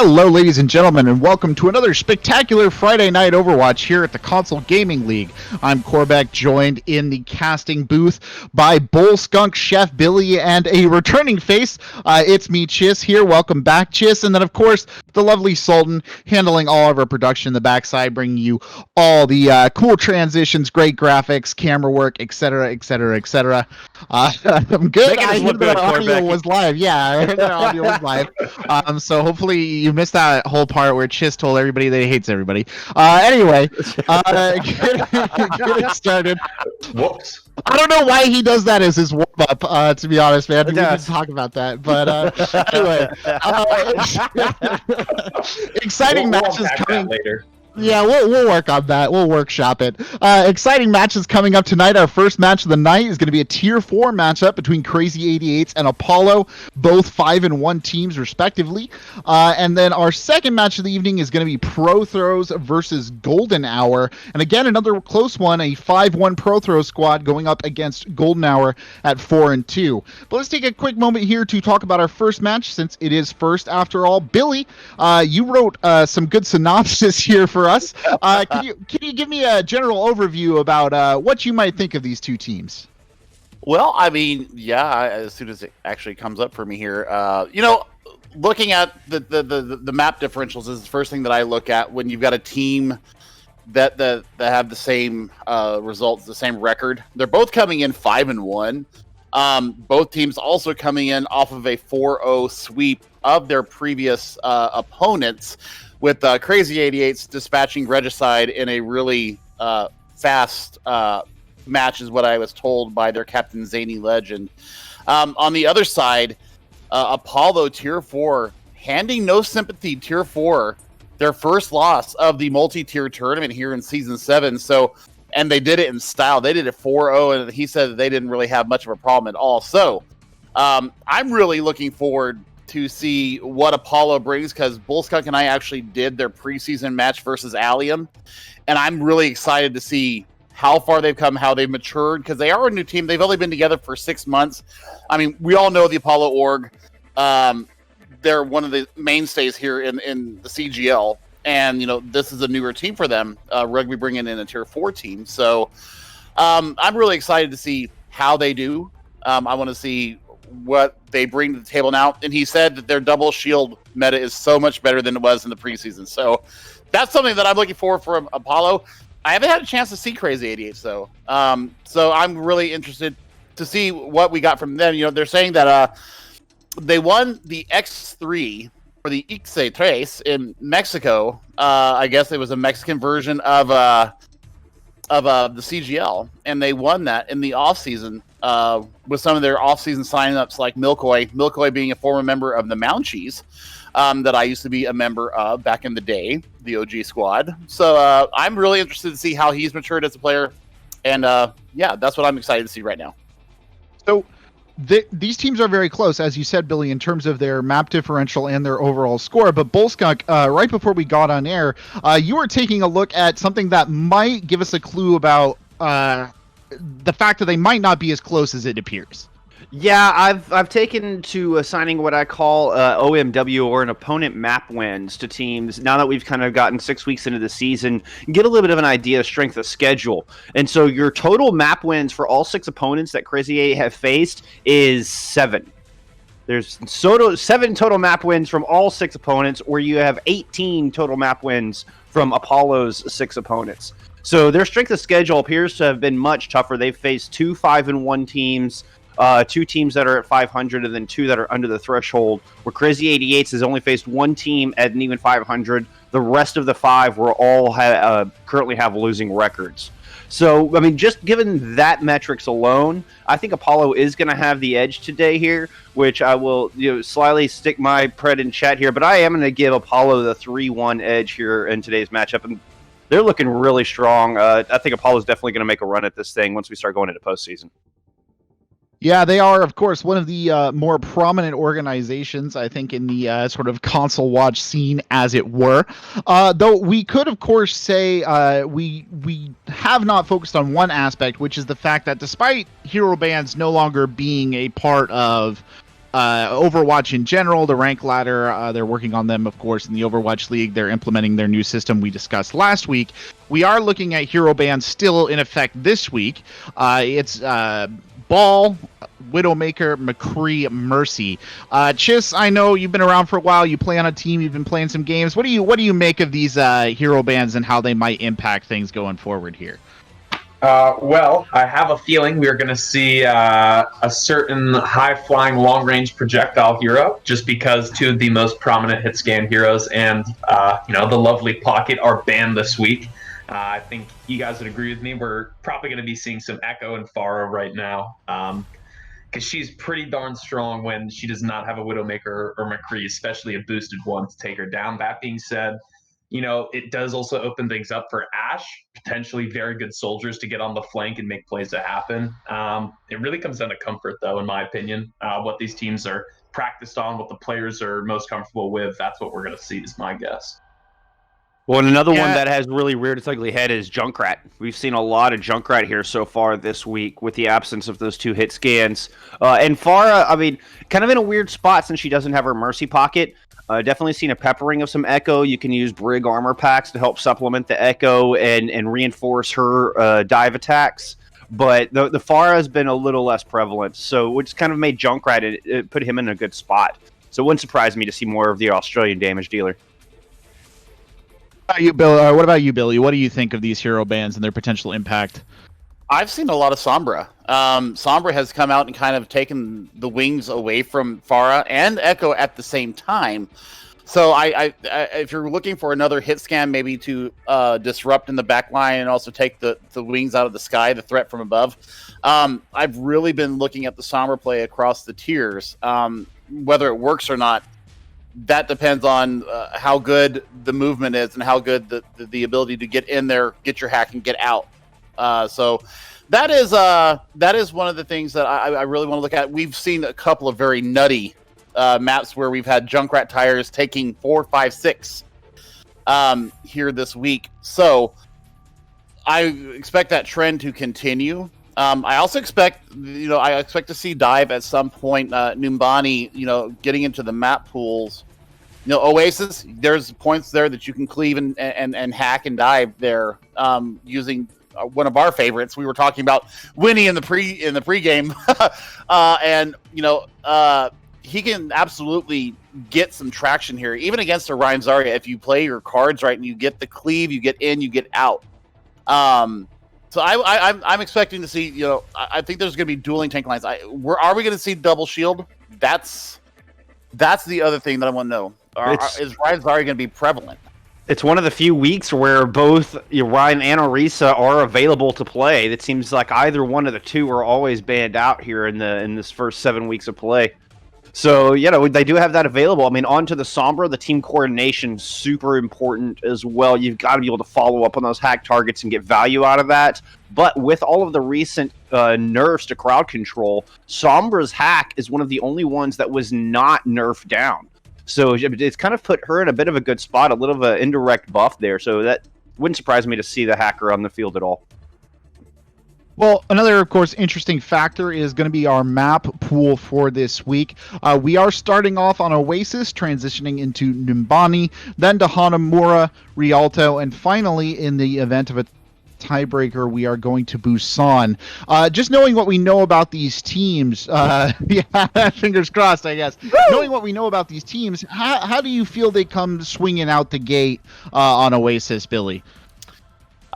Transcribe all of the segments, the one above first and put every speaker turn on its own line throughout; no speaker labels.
Hello, ladies and gentlemen, and welcome to another spectacular Friday Night Overwatch here at the Console Gaming League. I'm Corbec, joined in the casting booth by Bull Skunk Chef Billy and a returning face. It's me, Chiss, here. Welcome back, Chiss. And then, of course, the lovely Sultan handling all of our production in the backside, bringing you all the cool transitions, great graphics, camera work, etc., etc., etc. I'm good. I heard that audio was live. Yeah, I heard that audio was live. So hopefully you missed that whole part where Chiss told everybody that he hates everybody. Anyway, getting started.
Whoops.
I don't know why he does that as his warm-up, to be honest, man. We can talk about that. But anyway, exciting matches coming
later.
Yeah, we'll work on that. We'll workshop it. Exciting matches coming up tonight. Our first match of the night is going to be a Tier 4 matchup between Krazy 88s and Apollo, both 5-1 teams respectively. And then our second match of the evening is going to be Pro Throws versus Golden Hour. And again, another close one, a 5-1 Pro Throw squad going up against Golden Hour at 4-2. But let's take a quick moment here to talk about our first match, since it is first after all. Billy, you wrote some good synopsis here for us. Can you give me a general overview about what you might think of these two teams?
Well, I mean, yeah, as soon as it actually comes up for me here, looking at the map differentials is the first thing that I look at when you've got a team that have the same results, the same record. They're both coming in 5-1. Both teams also coming in off of a 4-0 sweep of their previous opponents, with Krazy 88s dispatching Regicide in a really fast match, is what I was told by their captain, Zany Legend. On the other side, Apollo Tier 4, handing no sympathy, Tier 4, their first loss of the multi-tier tournament here in Season 7. So, and they did it in style. They did it 4-0, and he said that they didn't really have much of a problem at all. So, I'm really looking forward to see what Apollo brings, because Bullskunk and I actually did their preseason match versus Allium, and I'm really excited to see how far they've come, how they've matured, because they are a new team. They've only been together for 6 months. I mean, we all know the Apollo org. They're one of the mainstays here in the CGL, and this is a newer team for them. Rugby bringing in a Tier 4 team, so I'm really excited to see how they do. I want to see what they bring to the table now. And he said that their double shield meta is so much better than it was in the preseason. So that's something that I'm looking for from Apollo. I haven't had a chance to see Krazy 88 though. So I'm really interested to see what we got from them. They're saying that they won the X3 or the X3 in Mexico. I guess it was a Mexican version of the CGL, and they won that in the offseason with some of their off-season signups, like Milkoy being a former member of the Mounchies that I used to be a member of back in the day, the OG squad. So I'm really interested to see how he's matured as a player, and that's what I'm excited to see right now.
So these teams are very close, as you said, Billy, in terms of their map differential and their overall score. But Bullskunk, right before we got on air, you were taking a look at something that might give us a clue about the fact that they might not be as close as it appears.
Yeah, I've taken to assigning what I call OMW, or an opponent map wins, to teams now that we've kind of gotten 6 weeks into the season, and get a little bit of an idea of strength of schedule. And so your total map wins for all 6 opponents that Krazy 8 have faced is 7. There's 7 total map wins from all 6 opponents, where you have 18 total map wins from Apollo's 6 opponents. So their strength of schedule appears to have been much tougher. They've faced 2 5-1 teams, 2 teams that are at 500, and then 2 that are under the threshold, where Krazy 88s has only faced 1 team at an even 500. The rest of the 5 were all currently have losing records. So, I mean, just given that metrics alone, I think Apollo is going to have the edge today here, which I will slyly stick my pred in chat here, but I am going to give Apollo the 3-1 edge here in today's matchup, and they're looking really strong. I think Apollo's definitely going to make a run at this thing once we start going into postseason.
Yeah, they are, of course, one of the more prominent organizations, I think, in the sort of console watch scene, as it were. Though we could, of course, say we have not focused on one aspect, which is the fact that despite hero bands no longer being a part of Overwatch in general, the rank ladder, they're working on them, of course, in the Overwatch League. They're implementing their new system we discussed last week. We are looking at hero bans still in effect this week. It's Ball, Widowmaker, McCree, Mercy. Chiss, I know you've been around for a while. You play on a team. You've been playing some games. What do you make of these hero bans and how they might impact things going forward here?
Well, I have a feeling we're going to see a certain high-flying, long-range projectile hero, just because two of the most prominent hit scan heroes and the lovely Pocket are banned this week. I think you guys would agree with me. We're probably going to be seeing some Echo and Pharah right now, because she's pretty darn strong when she does not have a Widowmaker or McCree, especially a boosted one to take her down. That being said, it does also open things up for Ashe, potentially very good soldiers to get on the flank and make plays to happen. It really comes down to comfort, though, in my opinion. What these teams are practiced on, what the players are most comfortable with, that's what we're going to see, is my guess.
Well, and another one that has really reared its ugly head is Junkrat. We've seen a lot of Junkrat here so far this week with the absence of those two hit scans. And Pharah, I mean, kind of in a weird spot since she doesn't have her Mercy Pocket. Definitely seen a peppering of some Echo. You can use Brig armor packs to help supplement the Echo and reinforce her dive attacks. But the Pharah has been a little less prevalent, so which kind of made Junkrat, it put him in a good spot. So it wouldn't surprise me to see more of the Australian damage dealer.
What about you, Billy? What do you think of these hero bans and their potential impact?
I've seen a lot of Sombra. Sombra has come out and kind of taken the wings away from Pharah and Echo at the same time. So I if you're looking for another hit scan, maybe to disrupt in the back line and also take the wings out of the sky, the threat from above, I've really been looking at the Sombra play across the tiers. Whether it works or not, that depends on how good the movement is and how good the ability to get in there, get your hack, and get out. So that is one of the things that I really want to look at. We've seen a couple of very nutty maps where we've had Junkrat tires taking 4, 5, 6 here this week. So I expect that trend to continue. I also expect, I expect to see dive at some point. Numbani, getting into the map pools. Oasis, there's points there that you can cleave and hack and dive there using one of our favorites. We were talking about Winnie in the pregame, and he can absolutely get some traction here, even against a Ryan Zarya. If you play your cards right and you get the cleave, you get in, you get out. So I'm expecting to see. I think there's going to be dueling tank lines. Are we going to see double shield? That's the other thing that I want to know. Is Ryan Zarya going to be prevalent?
It's one of the few weeks where both Ryan and Orisa are available to play. It seems like either one of the two are always banned out here in this first 7 weeks of play. So, they do have that available. I mean, on to the Sombra, the team coordination, super important as well. You've got to be able to follow up on those hack targets and get value out of that. But with all of the recent nerfs to crowd control, Sombra's hack is one of the only ones that was not nerfed down. So it's kind of put her in a bit of a good spot, a little of an indirect buff there. So that wouldn't surprise me to see the hacker on the field at all.
Well, another, of course, interesting factor is going to be our map pool for this week. We are starting off on Oasis, transitioning into Numbani, then to Hanamura, Rialto, and finally, in the event of a tiebreaker, we are going to Busan. Just knowing what we know about these teams, fingers crossed, I guess. Woo! Knowing what we know about these teams, how do you feel they come swinging out the gate on Oasis, Billy?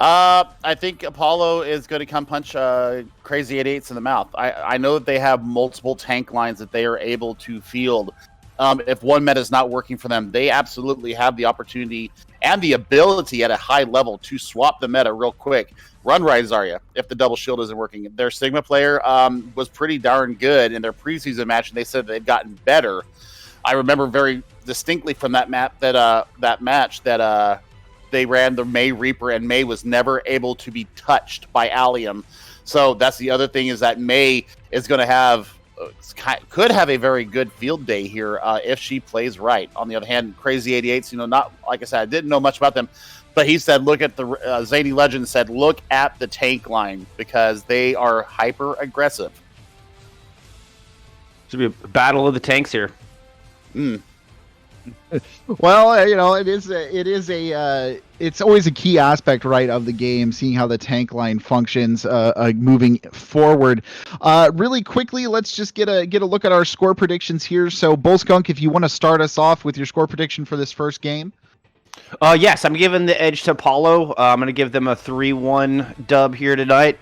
I think Apollo is going to come punch Krazy 88s in the mouth. I know that they have multiple tank lines that they are able to field. If one meta is not working for them, they absolutely have the opportunity and the ability at a high level to swap the meta real quick. Run Ryan Zarya if the double shield isn't working. Their Sigma player was pretty darn good in their preseason match, and they said they've gotten better. I remember very distinctly from that match that they ran the May Reaper, and May was never able to be touched by Allium. So that's the other thing, is that May is going to could have a very good field day here if she plays right. On the other hand, Krazy 88s, not, like I said, I didn't know much about them, but he said, look at the Zany Legend said, look at the tank line because they are hyper aggressive.
It's going to be a battle of the tanks here.
Well, it's always a key aspect, right, of the game, seeing how the tank line functions, moving forward. Really quickly, let's just get a look at our score predictions here. So, Bullskunk, if you want to start us off with your score prediction for this first game.
Yes, I'm giving the edge to Apollo. I'm going to give them a 3-1 dub here tonight,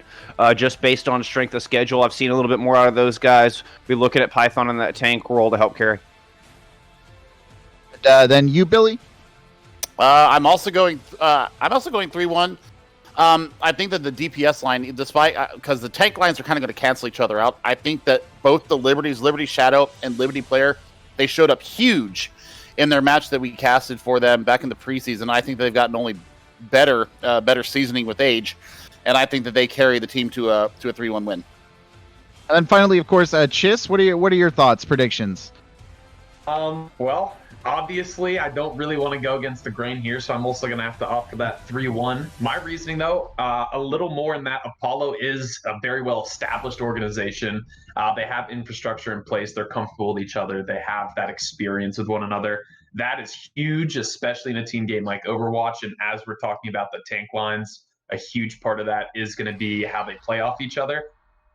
just based on strength of schedule. I've seen a little bit more out of those guys. We're looking at Python in that tank role to help carry.
Then you, Billy.
I'm also going 3-1. I think that the DPS line, despite because the tank lines are kind of going to cancel each other out, I think that both the Liberty Shadow and Liberty player, they showed up huge in their match that we casted for them back in the preseason. I think they've gotten only better seasoning with age, and I think that they carry the team to a 3-1 win.
And then finally, of course, Chiss, what are your thoughts, predictions?
Well, obviously, I don't really want to go against the grain here, so I'm also going to have to opt for that 3-1. My reasoning, though, a little more in that Apollo is a very well-established organization. They have infrastructure in place. They're comfortable with each other. They have that experience with one another. That is huge, especially in a team game like Overwatch. And as we're talking about the tank lines, a huge part of that is going to be how they play off each other.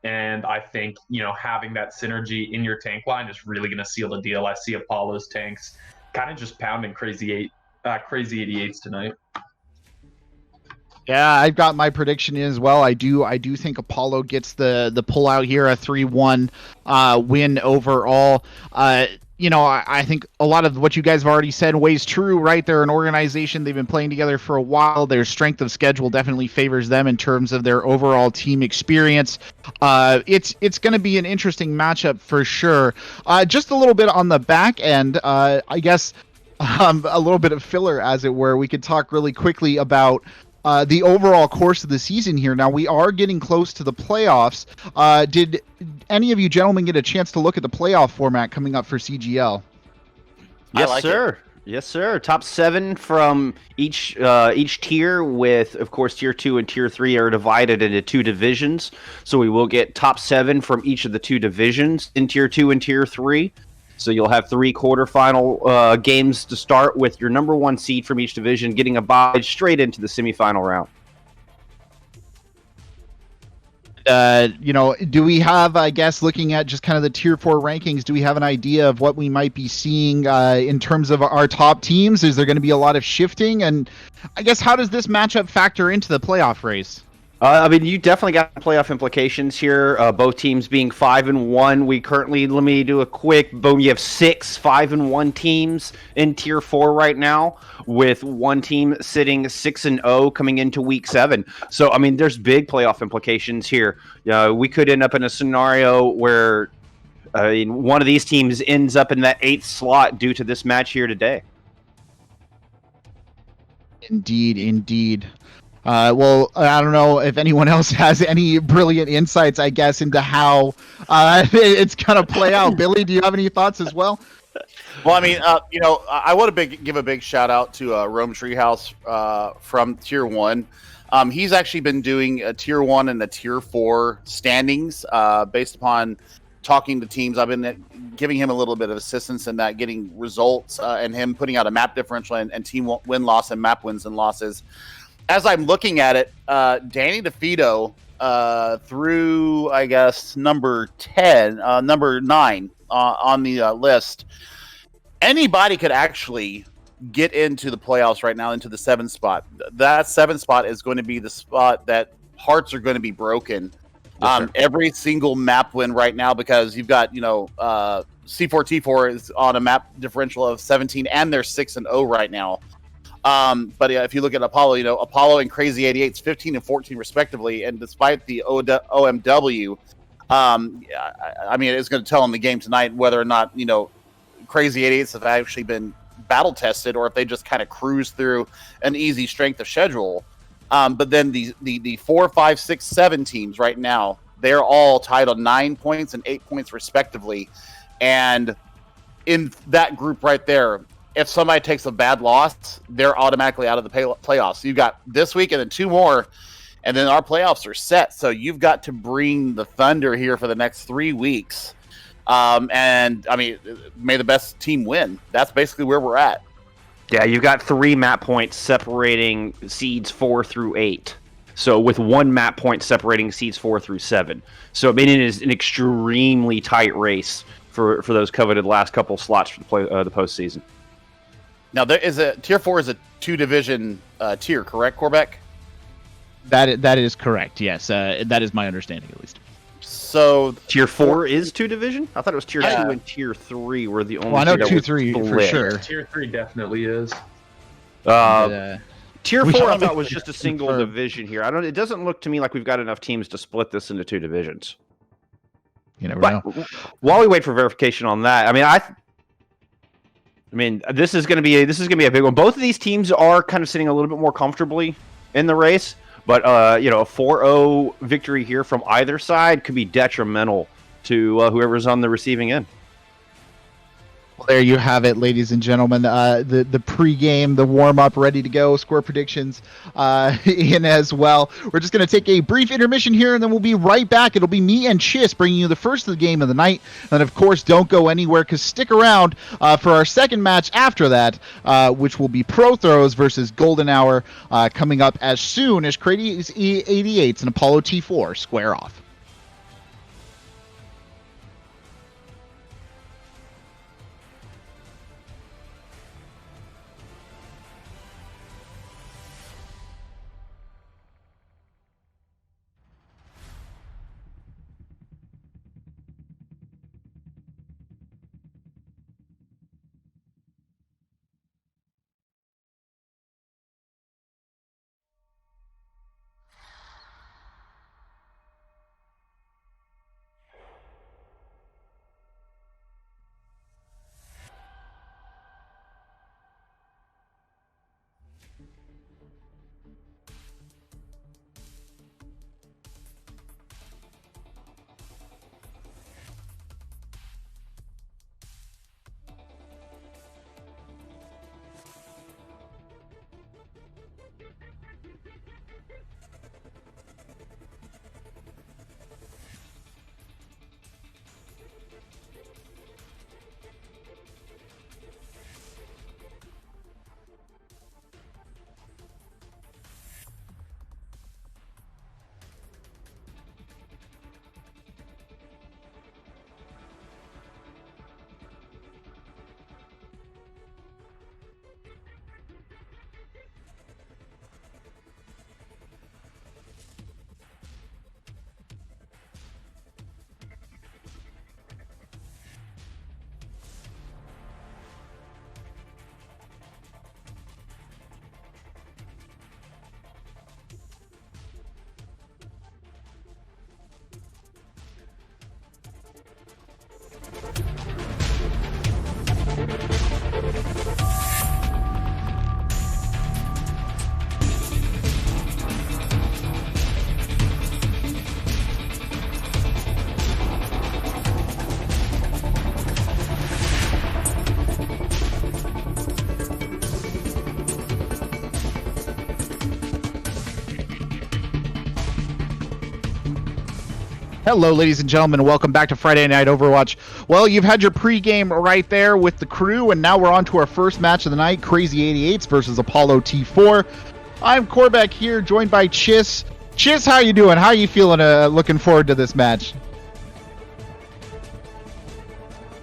And I think, having that synergy in your tank line is really going to seal the deal. I see Apollo's tanks kind of just pounding Krazy 88s tonight.
Yeah, I've got my prediction in as well. I do think Apollo gets the pullout here, a 3-1 win overall. I think a lot of what you guys have already said weighs true, right? They're an organization. They've been playing together for a while. Their strength of schedule definitely favors them in terms of their overall team experience. It's going to be an interesting matchup for sure. Just a little bit on the back end, I guess a little bit of filler, as it were. We could talk really quickly about the overall course of the season here. Now, we are getting close to the playoffs. Did any of you gentlemen get a chance to look at the playoff format coming up for CGL?
Yes, sir. Yes, sir. Top 7 from each tier, with, of course, Tier 2 and Tier 3 are divided into 2 divisions. So we will get top 7 from each of the 2 divisions in Tier 2 and Tier 3. So you'll have 3 quarterfinal games to start, with your number 1 seed from each division getting a bye straight into the semifinal round.
Do we have, I guess, looking at just kind of the Tier 4 rankings, do we have an idea of what we might be seeing in terms of our top teams? Is there going to be a lot of shifting? And I guess, how does this matchup factor into the playoff race?
You definitely got playoff implications here. Both teams being 5-1. We currently, let me do a quick boom. You have 6 5-1 teams in Tier 4 right now, with one team sitting 6-0 coming into Week 7. So, there's big playoff implications here. We could end up in a scenario where one of these teams ends up in that 8th slot due to this match here today.
Indeed. Well, I don't know if anyone else has any brilliant insights, I guess, into how it's going to play out. Billy, do you have any thoughts as well?
Well, I want to give a big shout out to Rome Treehouse from Tier 1. He's actually been doing a Tier 1 and a Tier 4 standings based upon talking to teams. I've been giving him a little bit of assistance in that, getting results, and him putting out a map differential and team win-loss and map wins and losses. As I'm looking at it, Danny DeFito through, I guess, number 9 on the list, anybody could actually get into the playoffs right now, into the 7th spot. That 7th spot is going to be the spot that hearts are going to be broken. Yes, every single map win right now, because you've got, C4T4 is on a map differential of 17, and they're 6-0 right now. But if you look at Apollo, Apollo and Krazy 88's 15 and 14 respectively, and despite the OMW, it's going to tell in the game tonight whether or not Krazy 88's have actually been battle tested, or if they just kind of cruise through an easy strength of schedule. But then the 4, 5, 6, 7 teams right now, they're all tied on 9 points and 8 points respectively, and in that group right there, if somebody takes a bad loss, they're automatically out of the playoffs. You've got this week and then 2 more, and then our playoffs are set. So you've got to bring the thunder here for the next 3 weeks And I mean, may the best team win. That's basically where we're at.
Yeah, you've got 3 map points separating seeds 4 through 8. So with 1 map point separating seeds 4 through 7. So I mean, it is an extremely tight race for those coveted last couple slots for the postseason.
Now there is tier 4 is a 2-division tier, correct, Corbec?
That is correct. Yes, that is my understanding at least.
So
tier 4 is 2-division? I thought it was tier 2
Yeah.
and tier 3 were the only.
Well, I know
two that
2,
were
3 for
split.
sure.
Tier 3 definitely is.
Tier
We
4 I
should
thought was just a single
confirm.
division here. It doesn't look to me like we've got enough teams to split this into 2 divisions.
You never
But
know.
while we wait for verification on that, I mean, this is going to be a big one. Both of these teams are kind of sitting a little bit more comfortably in the race, but a 4-0 victory here from either side could be detrimental to whoever's on the receiving end.
Well, there you have it, ladies and gentlemen. The pregame, the warm-up, ready to go. Score predictions in as well. We're just going to take a brief intermission here, and then we'll be right back. It'll be me and Chiss bringing you the first of the game of the night. And, of course, don't go anywhere, because stick around for our second match after that, which will be Pro Throws versus Golden Hour, coming up as soon as Krazy 88s and Apollo T4 square off. Hello, ladies and gentlemen, and welcome back to Friday Night Overwatch. Well, you've had your pregame right there with the crew, and now we're on to our first match of the night, Krazy 88s versus Apollo T4. I'm Corbec here, joined by Chiss. Chiss, how you doing? How you feeling? Looking forward to this match.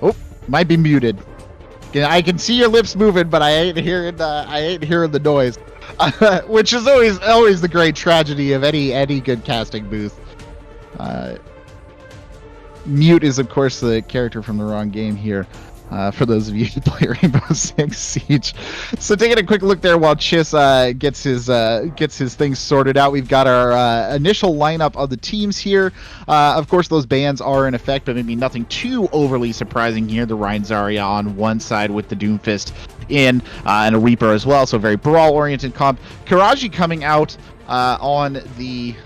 Oh, might be muted. Yeah, I can see your lips moving, but I ain't hearing the noise, which is always the great tragedy of any good casting booth. Mute is, of course, the character from the wrong game here, for those of you who play Rainbow Six Siege. So taking a quick look there while Chiss gets his things sorted out, we've got our initial lineup of the teams here. Of course, those bans are in effect, but maybe nothing too overly surprising here. The Rein Zarya on one side with the Doomfist in, and a Reaper as well, so very brawl-oriented comp. Krazy coming out on the...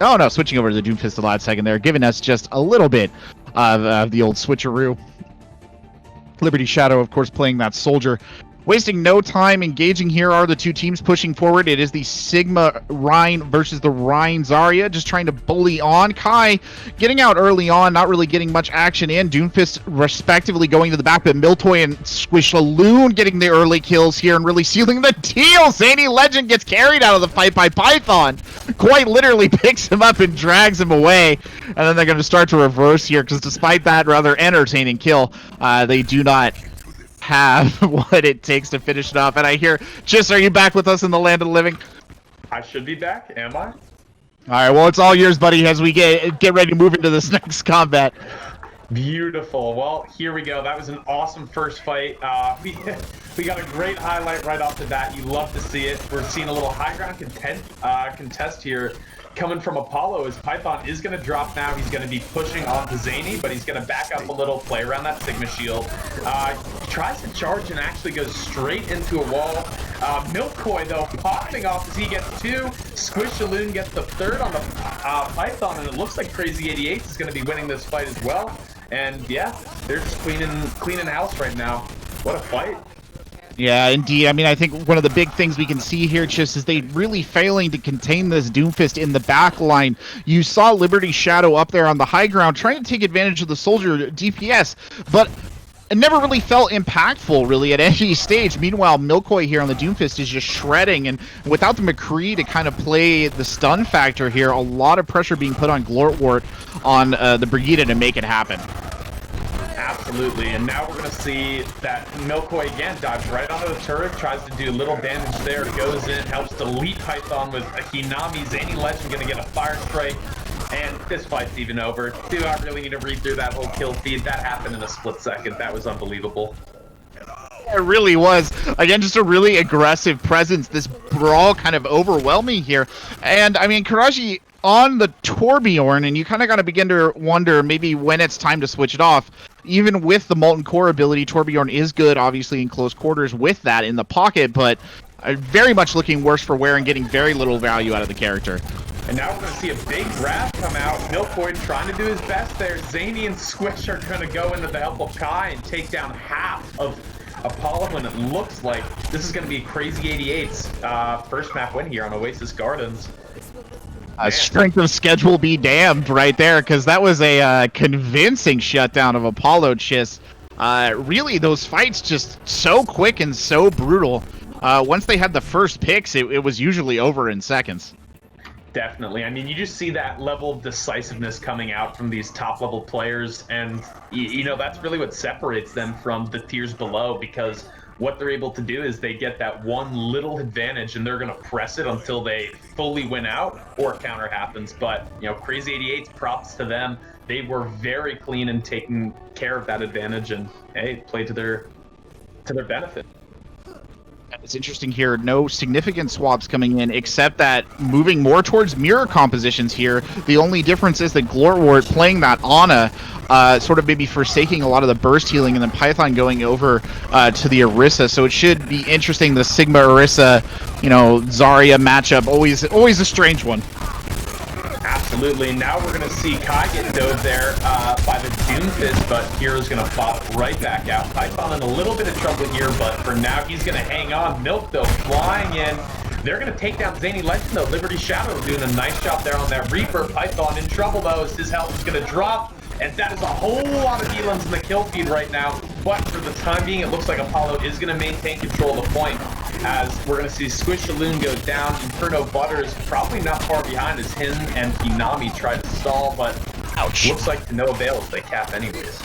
Oh no, switching over to the Doomfist a last second there, giving us just a little bit of the old switcheroo. Liberty Shadow, of course, playing that soldier Wasting no time engaging here are the two teams pushing forward. It is the Sigma Rhine versus the Rhine Zarya, just trying to bully on. Kai getting out early on, not really getting much action in. Doomfist respectively going to the back, but Miltoy and Squishaloon getting the early kills here and really sealing the deal. Zany Legend gets carried out of the fight by Python. Quite literally picks him up and drags him away. And then they're going to start to reverse here, because despite that rather entertaining kill, they do not have what it takes to finish it off. And I hear, Chiss, are you back with us in the land of the living?
I should be back, am I?
All right, well, it's all yours, buddy, as we get ready to move into this next combat.
Beautiful. Well, here we go. That was an awesome first fight. We got a great highlight right off the bat. You love to see it. We're seeing a little high ground contest here coming from Apollo, as Python is going to drop now. He's going to be pushing onto Zany, but he's going to back up a little, play around that Sigma shield. Tries to charge and actually goes straight into a wall. Milkcoy, though, popping off as he gets two. Squishaloon gets the third on the Python, and it looks like Krazy 88 is going to be winning this fight as well. And yeah, they're just cleaning house right now. What a fight.
Yeah, indeed. I mean, I think one of the big things we can see here, just is they really failing to contain this Doomfist in the back line. You saw Liberty Shadow up there on the high ground trying to take advantage of the soldier DPS, but it never really felt impactful, really, at any stage. Meanwhile, Milkcoy here on the Doomfist is just shredding, and without the McCree to kind of play the stun factor here, a lot of pressure being put on Glortwort on the Brigida to make it happen.
Absolutely, and now we're going to see that Milkcoy again dives right onto the turret, tries to do a little damage there, goes in, helps delete Python with a Hinami. Zany Legend going to get a fire strike, and this fight's even over. Do I really need to read through that whole kill feed? That happened in a split second. That was unbelievable.
It really was. Again, just a really aggressive presence. This brawl kind of overwhelming here. And, I mean, Krazy on the Torbjorn, and you kind of got to begin to wonder maybe when it's time to switch it off. Even with the Molten Core ability, Torbjorn is good, obviously, in close quarters with that in the pocket, but very much looking worse for wear and getting very little value out of the character.
And now we're going to see a big grab come out. Milkcoy trying to do his best there. Zany and Squish are going to go into the help of Kai and take down half of Apollo, and it looks like this is going to be Krazy 88's first map win here on Oasis Gardens.
Strength of schedule be damned right there, because that was a convincing shutdown of Apollo, Chiss. Really, those fights just so quick and so brutal. Once they had the first picks, it was usually over in seconds.
Definitely. I mean, you just see that level of decisiveness coming out from these top-level players, and, you know, that's really what separates them from the tiers below, because what they're able to do is they get that one little advantage, and they're going to press it until they fully win out or a counter happens. But, you know, Krazy 88's props to them. They were very clean in taking care of that advantage, and, hey, played to their benefit.
It's interesting here, no significant swaps coming in, except that moving more towards mirror compositions here. The only difference is that Glortwort playing that Ana, sort of maybe forsaking a lot of the burst healing, and then Python going over to the Orisa. So it should be interesting, the Sigma Orisa, you know, Zarya matchup, always a strange one.
Absolutely. Now we're going to see Kai get dove there by the Doomfist, but Hero's going to pop right back out. Python in a little bit of trouble here, but for now he's going to hang on. Milk, though, flying in. They're going to take down Zany Legend, though. Liberty Shadow doing a nice job there on that Reaper. Python in trouble, though, as his health is going to drop. And that is a whole lot of Elans in the kill feed right now. But for the time being, it looks like Apollo is going to maintain control of the point, as we're going to see Squishaloon go down. Inferno Butter is probably not far behind as him and Hinami try to stall, but ouch, looks like to no avail as they cap anyways.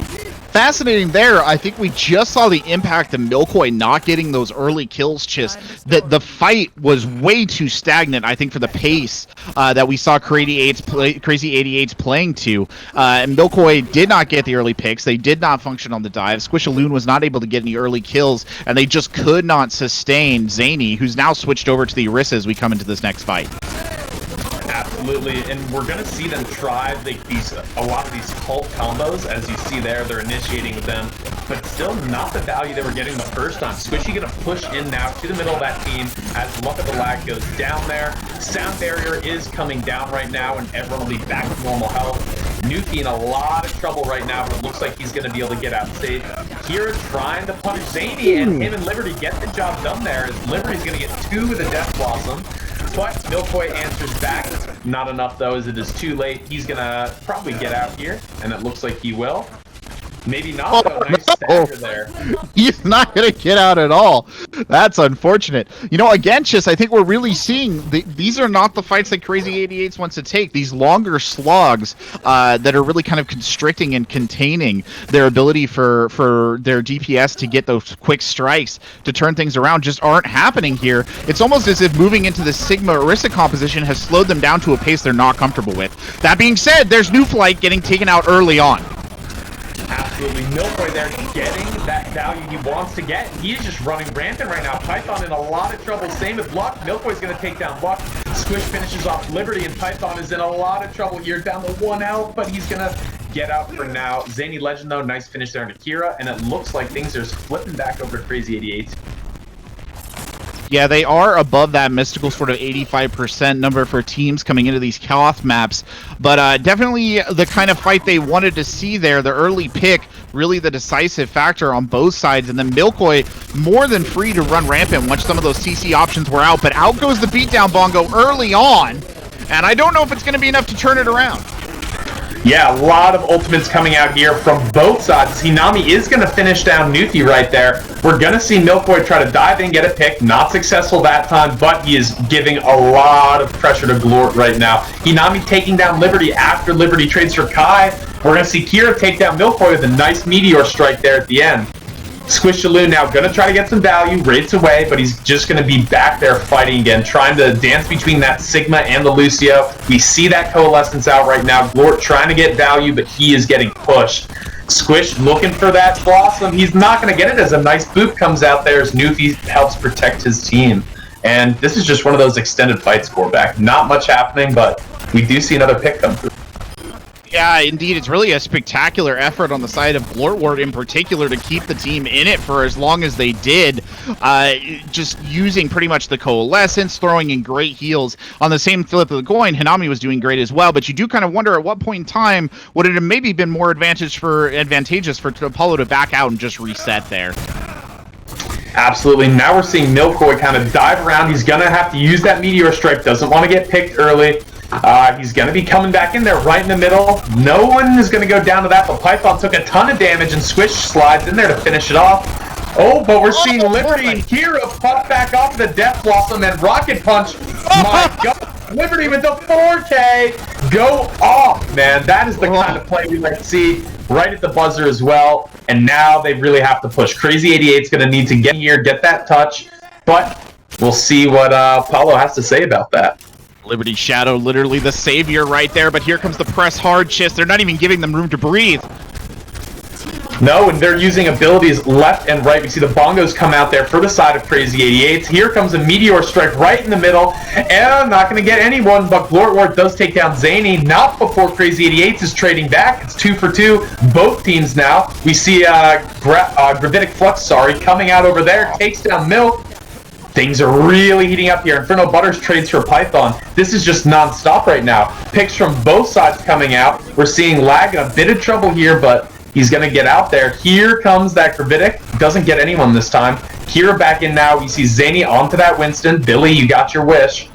Fascinating there. I think we just saw the impact of Milkcoy not getting those early kills, Chiss. That the fight was way too stagnant, I think, for the pace that we saw Krazy 88's playing to. And Milkcoy did not get the early picks. They did not function on the dive. Squishaloon was not able to get any early kills, and they just could not sustain Zany, who's now switched over to the Orisa as we come into this next fight.
Absolutely, and we're going to see them try a lot of these cult combos. As you see there, they're initiating with them, but still not the value they were getting the first time. Squishy going to push in now to the middle of that team as Luck of the Lag goes down there. Sound barrier is coming down right now, and everyone will be back to normal health. Nuki in a lot of trouble right now, but it looks like he's going to be able to get out safe. Kira trying to punish Zany, and him and Liberty get the job done there, as Liberty's going to get 2 with a Death Blossom. But Milfoy answers back. Not enough, though, as it is too late. He's going to probably get out here, and it looks like he will. Maybe not, though. Nice stagger there.
He's not going to get out at all. That's unfortunate. You know, again, Chis, I think we're really seeing these are not the fights that Krazy 88 wants to take. These longer slogs that are really kind of constricting and containing their ability for their DPS to get those quick strikes to turn things around just aren't happening here. It's almost as if moving into the Sigma Orisa composition has slowed them down to a pace they're not comfortable with. That being said, there's New Flight getting taken out early on.
Absolutely. Milfoy there getting that value he wants to get. He's just running rampant right now. Python in a lot of trouble. Same with Luck. Milfoy's going to take down Luck. Squish finishes off Liberty, and Python is in a lot of trouble here, down to 1 health, but he's going to get out for now. Zany Legend, though, nice finish there into Kira, and it looks like things are flipping back over to Krazy 88.
Yeah, they are above that mystical sort of 85% number for teams coming into these Koth maps, but definitely the kind of fight they wanted to see there. The early pick, really the decisive factor on both sides, and then Milfoy more than free to run rampant once some of those CC options were out, but out goes the beatdown bongo early on, and I don't know if it's going to be enough to turn it around.
Yeah, a lot of ultimates coming out here from both sides. Hinami is going to finish down Nuki right there. We're going to see Milfoy try to dive in, get a pick. Not successful that time, but he is giving a lot of pressure to Glort right now. Hinami taking down Liberty after Liberty trades for Kai. We're going to see Kira take down Milfoy with a nice meteor strike there at the end. Squishaloo now going to try to get some value, rates away, but he's just going to be back there fighting again, trying to dance between that Sigma and the Lucio. We see that Coalescence out right now. Glort trying to get value, but he is getting pushed. Squish looking for that Blossom. He's not going to get it as a nice boop comes out there as Nufi helps protect his team. And this is just one of those extended fights, Corbec. Not much happening, but we do see another pick come through.
Yeah, indeed. It's really a spectacular effort on the side of Glortward in particular to keep the team in it for as long as they did. Just using pretty much the Coalescence, throwing in great heals. On the same flip of the coin, Hinami was doing great as well, but you do kind of wonder at what point in time would it have maybe been more advantageous for Apollo to back out and just reset there.
Absolutely. Now we're seeing Milfoy kind of dive around. He's going to have to use that Meteor Strike. Doesn't want to get picked early. He's going to be coming back in there right in the middle. No one is going to go down to that, but Python took a ton of damage, and Squish slides in there to finish it off. Oh, but we're seeing Liberty and Kira puck back off the Death Blossom and Rocket Punch. My God, Liberty with the 4K go off, man. That is the kind of play we like to see right at the buzzer as well. And now they really have to push. Krazy 88 is going to need to get here, get that touch, but we'll see what Paulo has to say about that.
Liberty Shadow, literally the savior right there, but here comes the press hard Chis. They're not even giving them room to breathe.
No, and they're using abilities left and right. We see the bongos come out there for the side of Krazy 88. Here comes a Meteor Strike right in the middle, and I'm not going to get anyone, but Glortward does take down Zany, not before Krazy 88 is trading back. It's 2 for 2, both teams now. We see Gravitic Flux, coming out over there, takes down Milk. Things are really heating up here. Inferno Butters trades for Python. This is just non-stop right now. Picks from both sides coming out. We're seeing Lag in a bit of trouble here, but he's going to get out there. Here comes that Gravitic. Doesn't get anyone this time. Kira back in now. We see Zany onto that Winston. Billy, you got your wish.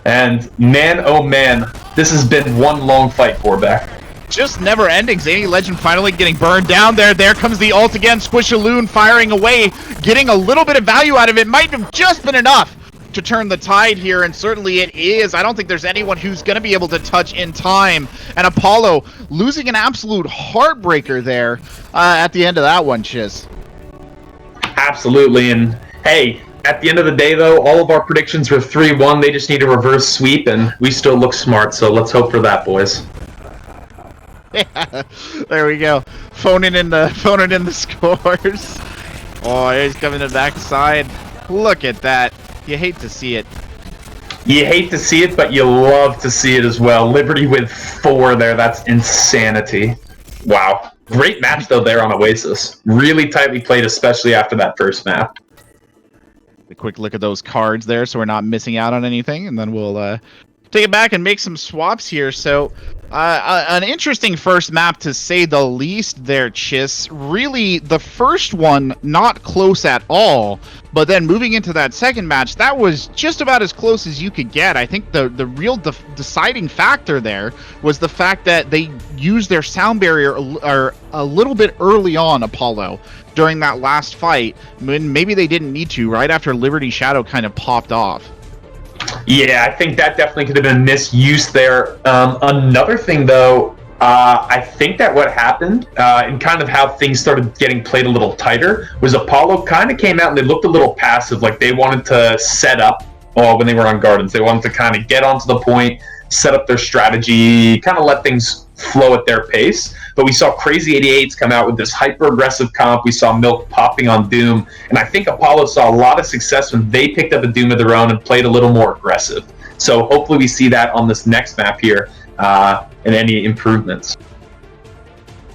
And man, oh man, this has been one long fight, Corbec.
Just never ending. Zany Legend finally getting burned down there. There comes the ult again. Squishaloon firing away, getting a little bit of value out of it. Might have just been enough to turn the tide here, and certainly it is. I don't think there's anyone who's going to be able to touch in time. And Apollo losing an absolute heartbreaker there at the end of that one, Chiz.
Absolutely, and hey, at the end of the day, though, all of our predictions were 3-1. They just need a reverse sweep, and we still look smart, so let's hope for that, boys.
Yeah, there we go. Phoning in the scores. Oh, he's coming to the backside. Look at that. You hate to see it.
You hate to see it, but you love to see it as well. Liberty with 4 there. That's insanity. Wow. Great match, though, there on Oasis. Really tightly played, especially after that first map.
A quick look at those cards there so we're not missing out on anything, and then we'll take it back and make some swaps here. So, an interesting first map to say the least there, Chiss. Really, the first one, not close at all. But then moving into that second match, that was just about as close as you could get. I think the real deciding factor there was the fact that they used their sound barrier a little bit early on, Apollo, during that last fight. When maybe they didn't need to, right after Liberty Shadow kind of popped off.
Yeah, I think that definitely could have been misuse there. Another thing, though, I think that what happened and kind of how things started getting played a little tighter was Apollo kind of came out and they looked a little passive, like they wanted to set up when they were on Gardens. They wanted to kind of get onto the point, set up their strategy, kind of let things flow at their pace. But we saw Krazy 88s come out with this hyper-aggressive comp. We saw Milk popping on Doom. And I think Apollo saw a lot of success when they picked up a Doom of their own and played a little more aggressive. So hopefully we see that on this next map here and any improvements.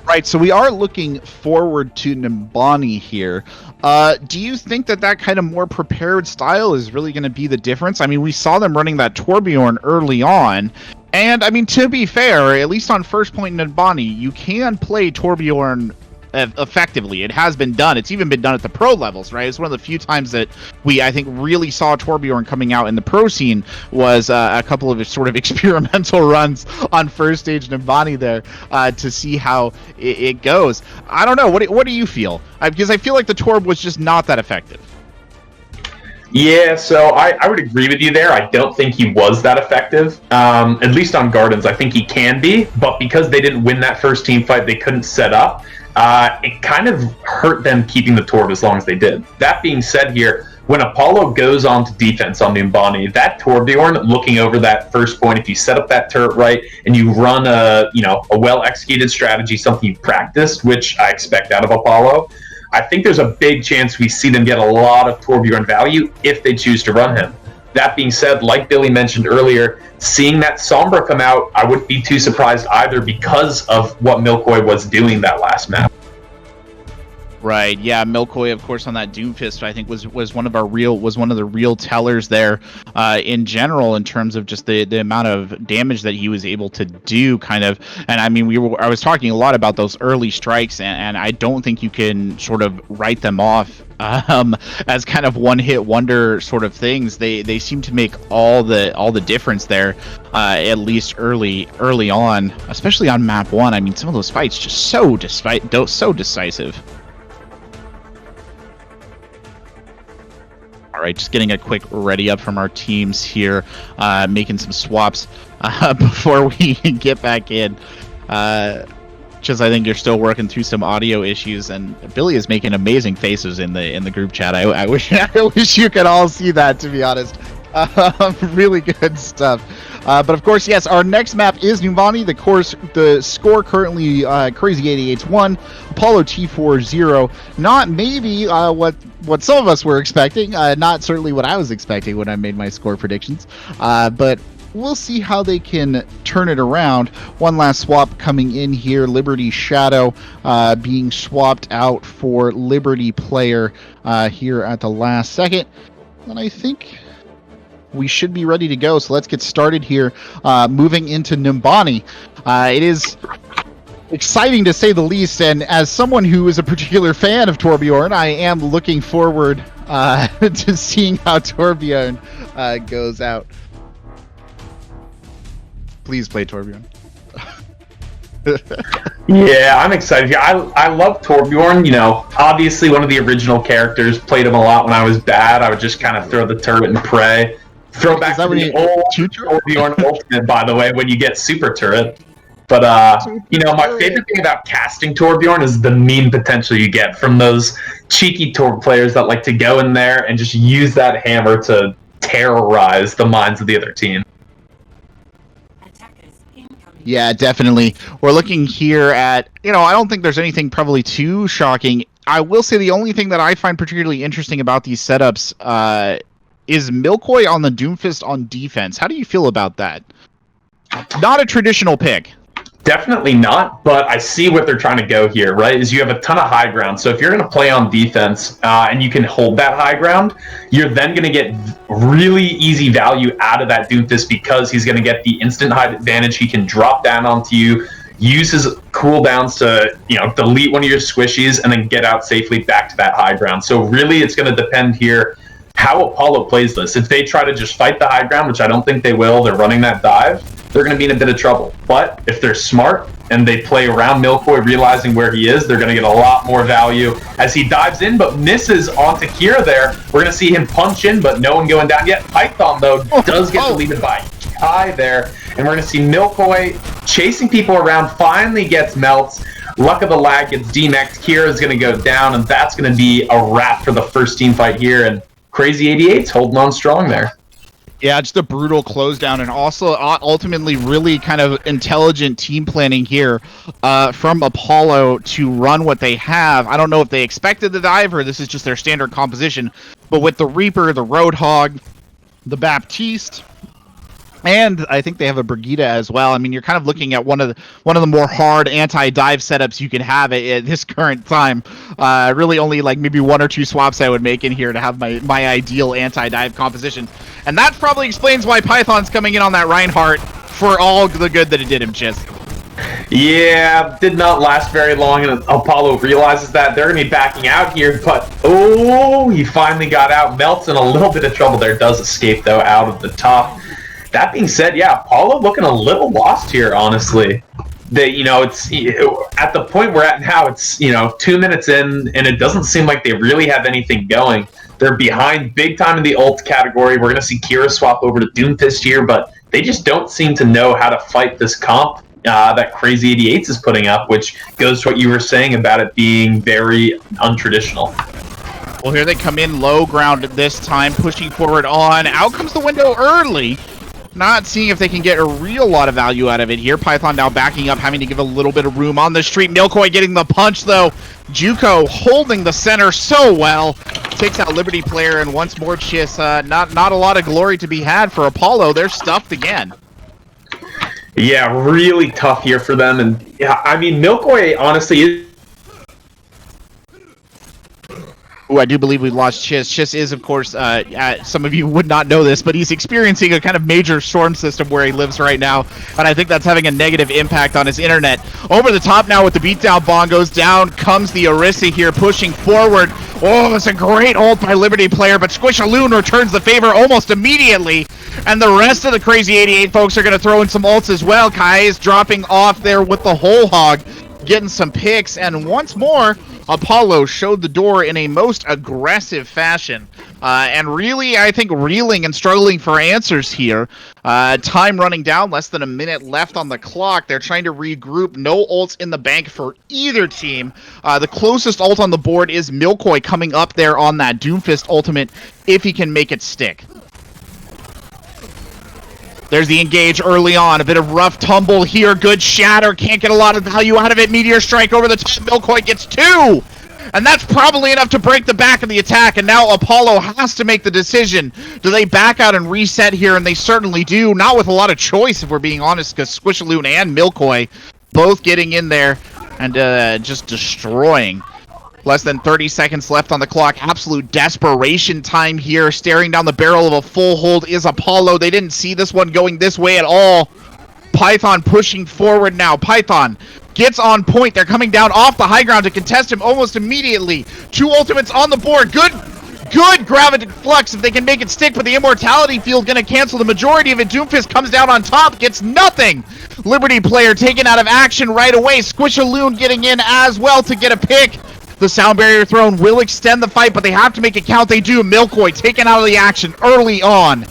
Right, so we are looking forward to Nimbani here. Do you think that kind of more prepared style is really going to be the difference? I mean, we saw them running that Torbjorn early on, and I mean, to be fair, at least on first point in Nimbani, you can play Torbjorn effectively. It has been done. It's even been done at the pro levels, right? It's one of the few times that we, I think, really saw Torbjorn coming out in the pro scene was a couple of sort of experimental runs on first stage Nimbani there to see how it goes. I don't know. What do you feel? Because I feel like the Torb was just not that effective.
Yeah, so I would agree with you there. I don't think he was that effective, at least on Gardens. I think he can be, but because they didn't win that first team fight, they couldn't set up. It kind of hurt them keeping the Torb as long as they did. That being said here, when Apollo goes on to defense on Nimbani, that Torbjorn looking over that first point, if you set up that turret right and you run a well-executed strategy, something you practiced, which I expect out of Apollo, I think there's a big chance we see them get a lot of Torbjorn value if they choose to run him. That being said, like Billy mentioned earlier, seeing that Sombra come out, I wouldn't be too surprised either because of what Milkoy was doing that last map.
Right. Yeah. Milkoy, of course, on that Doomfist, I think was one of the real tellers there in general in terms of just the amount of damage that he was able to do, kind of. And I mean, I was talking a lot about those early strikes, and I don't think you can sort of write them off as kind of one-hit wonder sort of things. They seem to make all the difference there, at least early on, especially on map 1. I mean, some of those fights just so decisive. All right, just getting a quick ready up from our teams here, making some swaps before we get back in. Just I think you're still working through some audio issues, and Billy is making amazing faces in the group chat. I wish you could all see that, to be honest. Really good stuff. But of course, yes, our next map is Nimbani. The score currently Krazy 88's 1, Apollo T4 0. Not maybe what some of us were expecting. Not certainly what I was expecting when I made my score predictions. But we'll see how they can turn it around. One last swap coming in here. Liberty Shadow being swapped out for Liberty player here at the last second. And I think we should be ready to go. So let's get started here. Moving into Nimbani. It is exciting to say the least. And as someone who is a particular fan of Torbjorn, I am looking forward to seeing how Torbjorn goes out. Please play Torbjorn.
Yeah, I'm excited. I love Torbjorn. You know, obviously one of the original characters. Played him a lot when I was bad. I would just kind of throw the turret and pray. Throw back to the old Torbjorn ultimate, by the way, when you get super turret. But my favorite thing about casting Torbjorn is the meme potential you get from those cheeky Torb players that like to go in there and just use that hammer to terrorize the minds of the other team.
Yeah, definitely. We're looking here at, I don't think there's anything probably too shocking. I will say the only thing that I find particularly interesting about these setups is Milkoy on the Doomfist on defense. How do you feel about that? Not a traditional pick.
Definitely not, but I see what they're trying to go here, right? Is you have a ton of high ground. So if you're going to play on defense and you can hold that high ground, you're then going to get really easy value out of that Doomfist because he's going to get the instant height advantage. He can drop down onto you, use his cooldowns to, delete one of your squishies, and then get out safely back to that high ground. So really, it's going to depend here how Apollo plays this. If they try to just fight the high ground, which I don't think they will, they're running that dive, they're going to be in a bit of trouble. But if they're smart and they play around Milkoy, realizing where he is, they're going to get a lot more value as he dives in, but misses onto Kira there. We're going to see him punch in, but no one going down yet. Python, though, does get deleted by Kai there. And we're going to see Milkoy chasing people around, finally gets melts. Luck of the lag gets DMX'd. Kira is going to go down, and that's going to be a wrap for the first team fight here. And Krazy 88's holding on strong there.
Yeah, just a brutal close down, and also ultimately really kind of intelligent team planning here from Apollo to run what they have. I don't know if they expected the dive or this is just their standard composition, but with the Reaper, the Roadhog, the Baptiste, and I think they have a Brigida as well. I mean, you're kind of looking at one of the more hard anti-dive setups you can have at this current time. Really only like maybe one or two swaps I would make in here to have my ideal anti-dive composition. And that probably explains why Python's coming in on that Reinhardt for all the good that it did him, Chiz.
Yeah, did not last very long, and Apollo realizes that. They're going to be backing out here, but he finally got out. Melts in a little bit of trouble there. Does escape, though, out of the top. That being said, yeah, Apollo looking a little lost here, honestly. It's at the point we're at now, it's 2 minutes in, and it doesn't seem like they really have anything going. They're behind big time in the ult category. We're going to see Kira swap over to Doomfist here, but they just don't seem to know how to fight this comp that Krazy 88s is putting up, which goes to what you were saying about it being very untraditional.
Well, here they come in low ground this time, pushing forward on. Out comes the window early. Not seeing if they can get a real lot of value out of it here. Python now backing up, having to give a little bit of room on the street. Milkoy getting the punch, though. Juco holding the center so well. Takes out Liberty player, and once more, Chiss, not a lot of glory to be had for Apollo. They're stuffed again.
Yeah, really tough here for them. And, yeah, I mean, Milkoy, honestly, is...
Oh, I do believe we lost Chiss. Chiss is, of course, some of you would not know this, but he's experiencing a kind of major storm system where he lives right now, and I think that's having a negative impact on his internet. Over the top now with the beatdown bongos. Down comes the Orisa here, pushing forward. Oh, it's a great ult by Liberty player, but Squishaloon returns the favor almost immediately, and the rest of the Krazy 88 folks are going to throw in some ults as well. Kai is dropping off there with the whole hog, getting some picks, and once more, Apollo showed the door in a most aggressive fashion, and really, I think, reeling and struggling for answers here. Time running down, less than a minute left on the clock. They're trying to regroup. No ults in the bank for either team. The closest ult on the board is Milkoy coming up there on that Doomfist ultimate, if he can make it stick. There's the engage early on. A bit of rough tumble here. Good shatter. Can't get a lot of value out of it. Meteor strike over the top. Milkoy gets 2. And that's probably enough to break the back of the attack. And now Apollo has to make the decision. Do they back out and reset here? And they certainly do. Not with a lot of choice, if we're being honest, because Squishaloon and Milkoy both getting in there and just destroying. Less than 30 seconds left on the clock. Absolute desperation time here. Staring down the barrel of a full hold is Apollo. They didn't see this one going this way at all. Python pushing forward now. Python gets on point. They're coming down off the high ground to contest him almost immediately. 2 ultimates on the board. Good gravity flux if they can make it stick, but the immortality field gonna cancel the majority of it. Doomfist comes down on top, gets nothing. Liberty player taken out of action right away. Squishaloon getting in as well to get a pick. The sound barrier thrown will extend the fight, but they have to make it count. They do. Milkoy taken out of the action early on.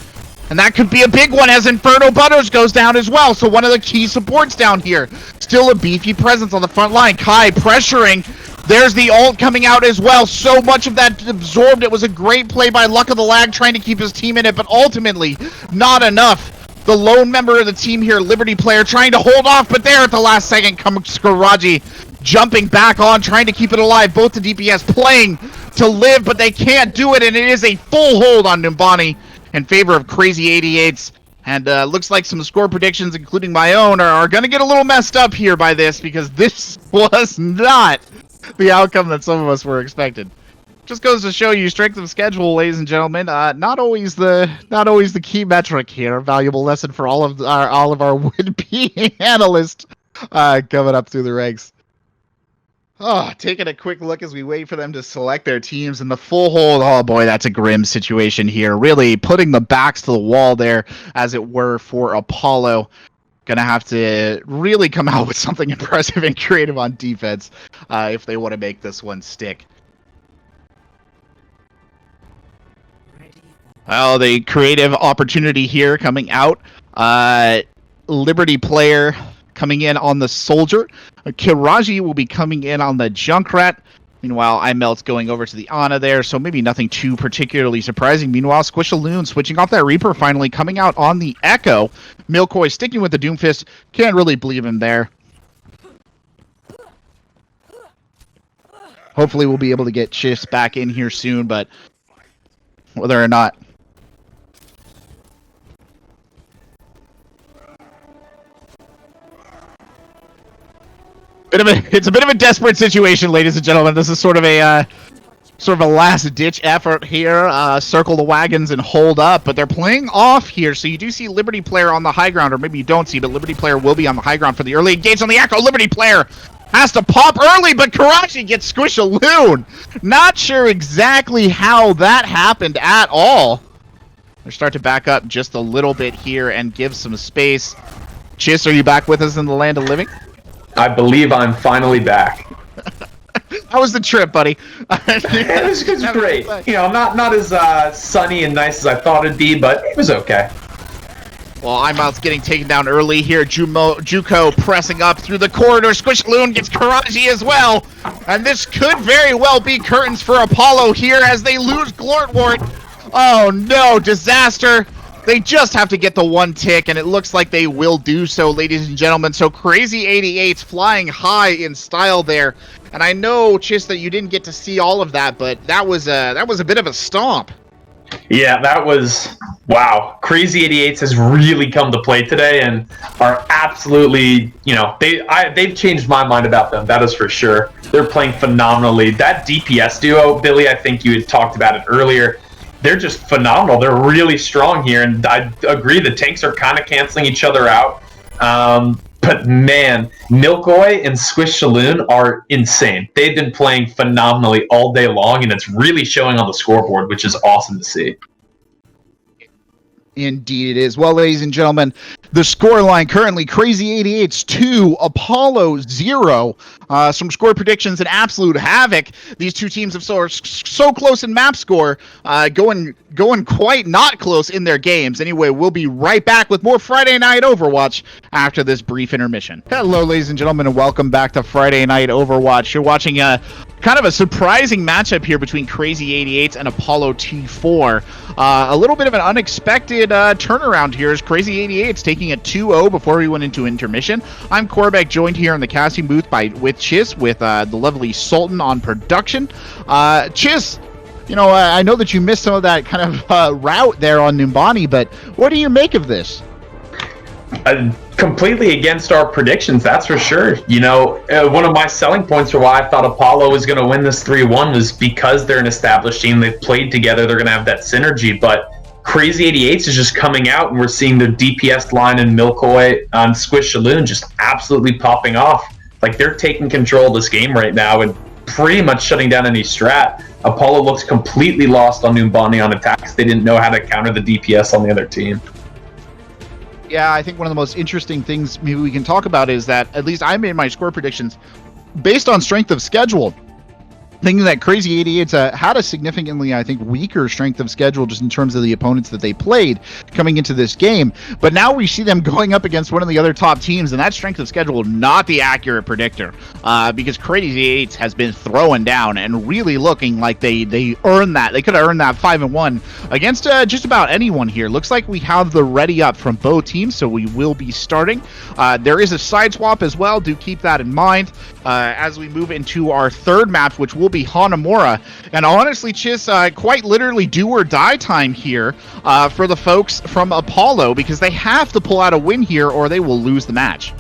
And that could be a big one as Inferno Butters goes down as well. So one of the key supports down here. Still a beefy presence on the front line. Kai pressuring. There's the ult coming out as well. So much of that absorbed. It was a great play by Luck of the Lag trying to keep his team in it, but ultimately not enough. The lone member of the team here, Liberty player, trying to hold off, but there at the last second comes Krazy jumping back on, trying to keep it alive. Both the DPS playing to live, but they can't do it, and it is a full hold on Numbani in favor of Krazy 88's. And looks like some score predictions, including my own, are going to get a little messed up here by this, because this was not the outcome that some of us were expecting. Just goes to show you strength of schedule, ladies and gentlemen. Not always the key metric here. Valuable lesson for all of our would-be analysts coming up through the ranks. Oh, taking a quick look as we wait for them to select their teams in the full hold. Oh boy, that's a grim situation here. Really putting the backs to the wall there, as it were, for Apollo. Gonna have to really come out with something impressive and creative on defense if they want to make this one stick. Well, the creative opportunity here coming out. Liberty player coming in on the Soldier. Krazy will be coming in on the Junkrat. Meanwhile, iMelt's going over to the Ana there, so maybe nothing too particularly surprising. Meanwhile, Squishaloon switching off that Reaper, finally coming out on the Echo. Milkoy sticking with the Doomfist. Can't really believe him there. Hopefully we'll be able to get Chiss back in here soon, but whether or not... It's a bit of a desperate situation, ladies and gentlemen. This is sort of a last-ditch effort here. Circle the wagons and hold up, but they're playing off here. So you do see Liberty player on the high ground, or maybe you don't see, but Liberty player will be on the high ground for the early engage on the Echo. Liberty player has to pop early, but Krazy gets Squishaloon. Not sure exactly how that happened at all. They start to back up just a little bit here and give some space. Chiss, are you back with us in the land of living?
I believe I'm finally back.
How was the trip, buddy?
It was great. You know, not as sunny and nice as I thought it'd be, but it was okay.
Well, iMouth's getting taken down early here. Juco pressing up through the corridor. Squishaloon gets Krazy as well. And this could very well be curtains for Apollo here as they lose Glortwort. Oh no, disaster. They just have to get the one tick, and it looks like they will do so, ladies and gentlemen. So Krazy 88's flying high in style there. And I know, Chiss, that you didn't get to see all of that, but that was a bit of a stomp.
Yeah, that was, wow. Krazy 88's has really come to play today and are absolutely, you know, they've changed my mind about them, that is for sure. They're playing phenomenally. That DPS duo, Billy, I think you had talked about it earlier. They're just phenomenal. They're really strong here, and I agree the tanks are kind of canceling each other out. But man, Milkoy and Squishaloon are insane. They've been playing phenomenally all day long, and it's really showing on the scoreboard, which is awesome to see.
Indeed it is. Well, ladies and gentlemen, the scoreline currently, Krazy 88's 2, Apollo 0. Some score predictions and absolute havoc. These two teams have so close in map score, going quite not close in their games. Anyway, we'll be right back with more Friday Night Overwatch after this brief intermission. Hello, ladies and gentlemen, and welcome back to Friday Night Overwatch. You're watching kind of a surprising matchup here between Krazy 88 and Apollo T4. A little bit of an unexpected turnaround here as Krazy 88 taking a 2-0 before we went into intermission. I'm Corbec, joined here in the casting booth with Chiss, with the lovely Sultan on production. Chiss, you know, I know that you missed some of that kind of route there on Numbani, but what do you make of this?
Completely against our predictions, that's for sure. You know, one of my selling points for why I thought Apollo was going to win this 3-1 was because they're an established team. They've played together. They're going to have that synergy. But Krazy 88 is just coming out, and we're seeing the DPS line and Milkoy on Squishaloon just absolutely popping off. Like, they're taking control of this game right now and pretty much shutting down any strat. Apollo looks completely lost on Numbani on attacks. They didn't know how to counter the DPS on the other team.
Yeah, I think one of the most interesting things maybe we can talk about is that, at least I made my score predictions based on strength of schedule, thinking that Krazy 88 had a significantly, I think, weaker strength of schedule just in terms of the opponents that they played coming into this game. But now we see them going up against one of the other top teams, and that strength of schedule, not the accurate predictor, because Krazy 88 has been throwing down and really looking like they earned that. They could have earned that 5-1 against just about anyone here. Looks like we have the ready up from both teams, so we will be starting. There is a side swap as well. Do keep that in mind. as we move into our third match, which will be Hanamura. And honestly, Chis, quite literally do or die time here for the folks from Apollo, because they have to pull out a win here or they will lose the match.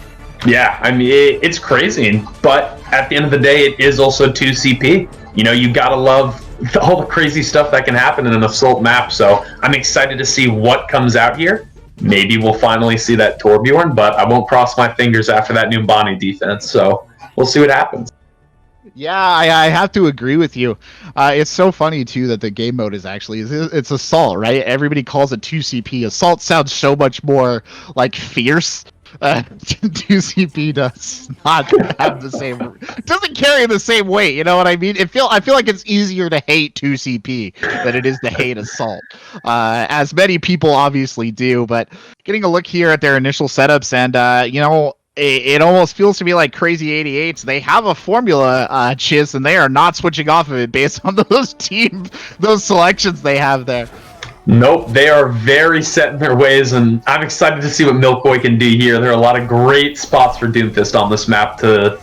Yeah, I mean, it's crazy, but at the end of the day, it is also 2CP. You gotta love all the crazy stuff that can happen in an Assault map, so I'm excited to see what comes out here. Maybe we'll finally see that Torbjorn, but I won't cross my fingers after that Numbani defense, so we'll see what happens.
Yeah, I have to agree with you. It's so funny, too, that the game mode is actually, it's Assault, right? Everybody calls it 2CP. Assault sounds so much more, like, fierce. 2CP does not have the same, doesn't carry the same weight, you know what I mean? I feel like it's easier to hate 2CP than it is to hate Assault, as many people obviously do. But getting a look here at their initial setups, and it almost feels to me like Krazy 88s. They have a formula, Chiz, and they are not switching off of it based on those selections they have there.
Nope, they are very set in their ways, and I'm excited to see what Milkboy can do here. There are a lot of great spots for Doomfist on this map to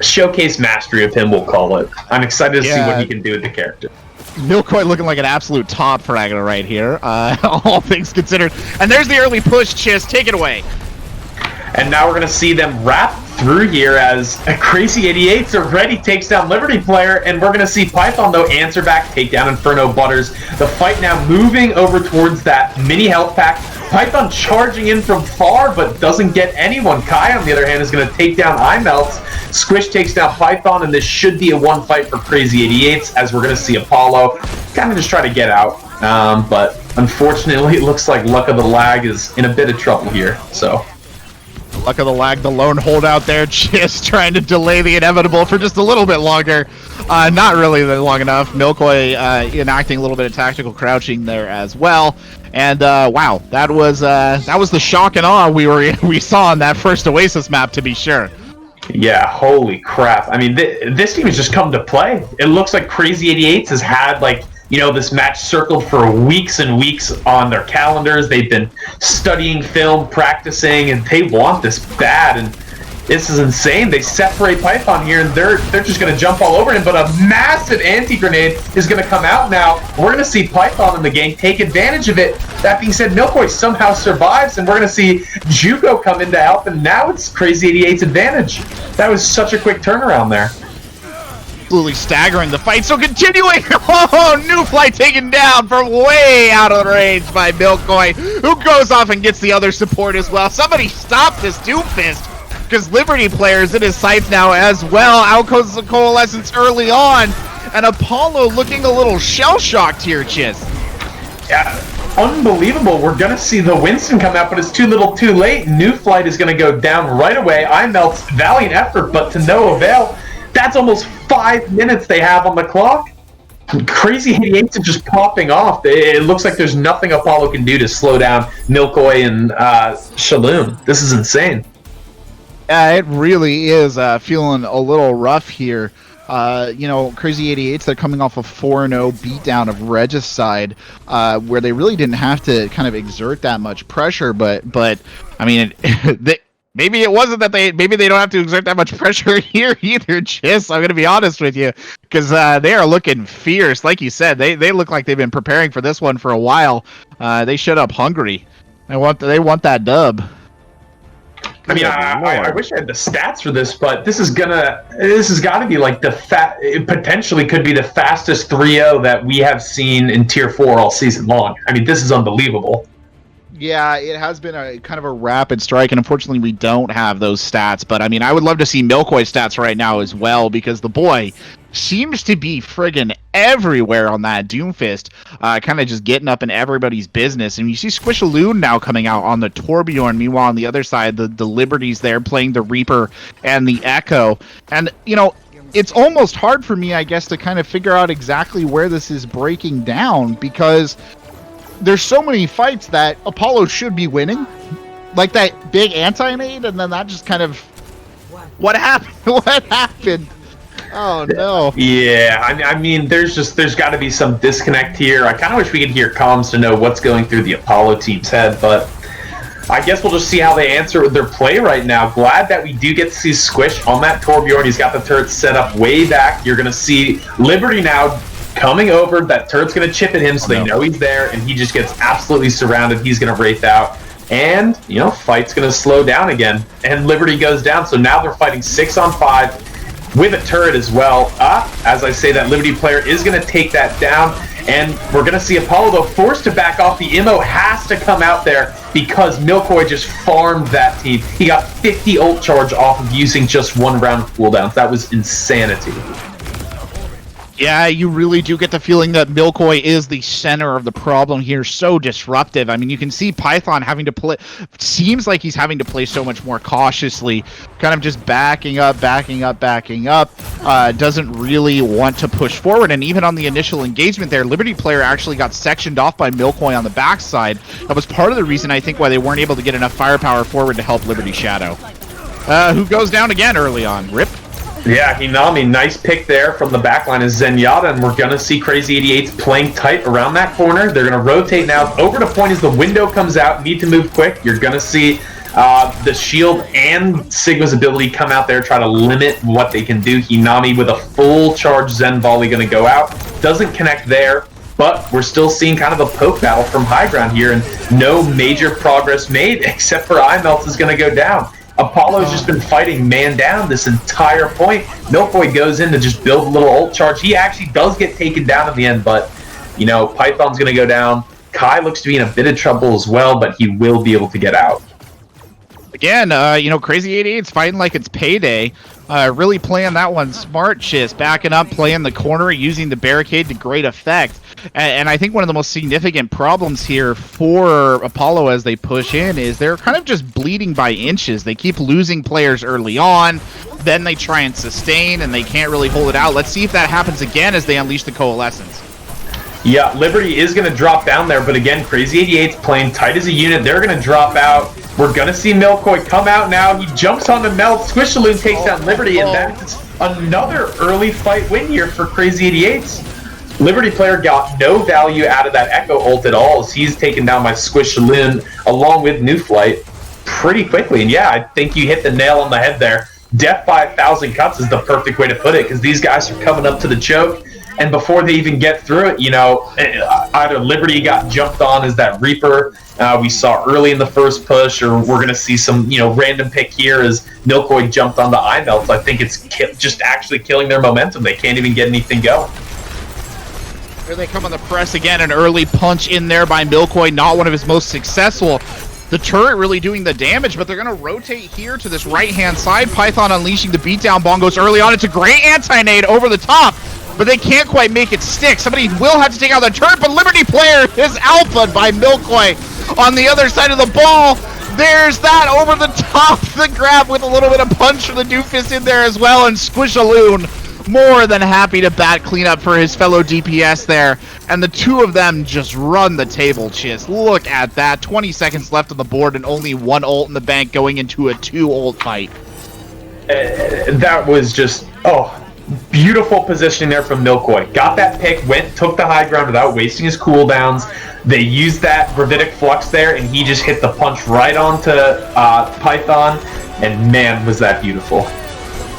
showcase mastery of him, we'll call it. I'm excited to see what he can do with the character.
Milkboy looking like an absolute top fragger right here, all things considered. And there's the early push, Chiz. Take it away.
And now we're going to see them wrap through here as Krazy 88s already takes down Liberty player, and we're going to see Python, though, answer back, take down Inferno Butters. The fight now moving over towards that mini health pack. Python charging in from far, but doesn't get anyone. Kai, on the other hand, is going to take down iMelts. Squish takes down Python, and this should be a one fight for Krazy 88s, as we're going to see Apollo kind of just try to get out. But unfortunately, it looks like Luck of the Lag is in a bit of trouble here, so...
Luck of the Lag, the lone holdout there, just trying to delay the inevitable for just a little bit longer. Not really long enough. Milkboy enacting a little bit of tactical crouching there as well. And wow, that was the shock and awe we saw on that first Oasis map, to be sure.
Yeah, holy crap. I mean, this team has just come to play. It looks like Krazy 88s has had, like, this match circled for weeks and weeks on their calendars. They've been studying film, practicing, and they want this bad. And this is insane. They separate Python here, and they're just going to jump all over him. But a massive anti-grenade is going to come out now. We're going to see Python and the gang take advantage of it. That being said, Milkboy somehow survives, and we're going to see Jugo come in to help, and now it's Krazy 88's advantage. That was such a quick turnaround there.
Absolutely staggering the fight, so continuing. Oh, New Flight taken down from way out of the range by Milkboy, who goes off and gets the other support as well. Somebody stop this Doomfist, because Liberty players in his sights now as well. Out goes the Coalescence early on, and Apollo looking a little shell-shocked here, Chiz.
Yeah, unbelievable. We're going to see the Winston come out, but it's too little too late. New Flight is going to go down right away. iMelt's valiant effort, but to no avail. That's almost 5 minutes they have on the clock. Krazy 88s are just popping off. It looks like there's nothing Apollo can do to slow down Milkboy and Shaloon. This is insane.
Yeah, it really is feeling a little rough here. Krazy 88s, they're coming off a 4-0 beatdown of Regicide, where they really didn't have to kind of exert that much pressure, but I mean, maybe it wasn't that maybe they don't have to exert that much pressure here either, Chiz. I'm going to be honest with you, because they are looking fierce. Like you said, they look like they've been preparing for this one for a while. They showed up hungry. They want that dub.
I mean, I wish I had the stats for this, but this has got to be like it potentially could be the fastest 3-0 that we have seen in Tier 4 all season long. I mean, this is unbelievable.
Yeah, it has been a kind of a rapid strike, and unfortunately we don't have those stats. But I mean, I would love to see Milkboy's stats right now as well, because the boy seems to be friggin' everywhere on that Doomfist, kind of just getting up in everybody's business. And you see Squishaloon now coming out on the Torbjorn. Meanwhile, on the other side, the Liberties there playing the Reaper and the Echo. And, it's almost hard for me, I guess, to kind of figure out exactly where this is breaking down, because there's so many fights that Apollo should be winning, like that big anti-nade, and then that just kind of... What happened? What happened? Oh, no.
Yeah, I mean, there's got to be some disconnect here. I kind of wish we could hear comms to know what's going through the Apollo team's head, but I guess we'll just see how they answer with their play right now. Glad that we do get to see Squish on that Torbjorn. He's got the turret set up way back. You're going to see Liberty now coming over. That turret's going to chip at him, so they know he's there, and he just gets absolutely surrounded. He's going to wraith out. And, fight's going to slow down again. And Liberty goes down, so now they're fighting 6-on-5 with a turret as well. As I say, that Liberty player is going to take that down. And we're going to see Apollo, though, forced to back off. The MO has to come out there because Milkoy just farmed that team. He got 50 ult charge off of using just 1 round of cooldowns. That was insanity.
Yeah, you really do get the feeling that Milkoy is the center of the problem here. So disruptive. I mean, you can see Python having to play. Seems like he's having to play so much more cautiously, kind of just backing up. Doesn't really want to push forward. And even on the initial engagement there, Liberty player actually got sectioned off by Milkoy on the backside. That was part of the reason, I think, why they weren't able to get enough firepower forward to help Liberty Shadow. Who goes down again early on? Rip.
Yeah, Hinami, nice pick there from the backline is Zenyatta, and we're going to see Krazy 88s playing tight around that corner. They're going to rotate now. Over to point as the window comes out. Need to move quick. You're going to see the shield and Sigma's ability come out there, try to limit what they can do. Hinami with a full charge Zen volley going to go out. Doesn't connect there, but we're still seeing kind of a poke battle from high ground here, and no major progress made except for iMelt is going to go down. Apollo's just been fighting man down this entire point. Milkoy goes in to just build a little ult charge. He actually does get taken down in the end, but, Python's going to go down. Kai looks to be in a bit of trouble as well, but he will be able to get out.
Again, Krazy 88's fighting like it's payday. Really playing that one smart, Chiz. Backing up, playing the corner, using the barricade to great effect. And I think one of the most significant problems here for Apollo as they push in is they're kind of just bleeding by inches. They keep losing players early on, then they try and sustain, and they can't really hold it out. Let's see if that happens again as they unleash the Coalescence.
Yeah, Liberty is going to drop down there, but again, Krazy 88's playing tight as a unit. They're going to drop out. We're going to see Milkoy come out now. He jumps on the Melt. Squishalloon takes down Liberty, and that's another early fight win here for Krazy 88's. Liberty player got no value out of that Echo ult at all as he's taken down by Squishalloon along with New Flight pretty quickly. And yeah, I think you hit the nail on the head there. Death by 1,000 cuts is the perfect way to put it because these guys are coming up to the choke. And before they even get through it, either Liberty got jumped on as that Reaper we saw early in the first push, or we're going to see some, random pick here as Milkoy jumped on the iMelt. I think it's just actually killing their momentum. They can't even get anything going.
Here they come on the press again. An early punch in there by Milkoy, not one of his most successful. The turret really doing the damage, but they're going to rotate here to this right-hand side. Python unleashing the beatdown bongos early on. It's a great anti-nade over the top, but they can't quite make it stick. Somebody will have to take out the turret, but Liberty player is alphaed by Milkoy on the other side of the ball. There's that over the top, the grab with a little bit of punch from the doofus in there as well, and Squishalloon more than happy to bat cleanup for his fellow DPS there. And the two of them just run the table, Chiz. Look at that. 20 seconds left on the board and only 1 ult in the bank going into a 2 ult fight.
That was just, beautiful positioning there from Milkoy. Got that pick, took the high ground without wasting his cooldowns. They used that Gravitic Flux there, and he just hit the punch right onto Python. And man, was that beautiful.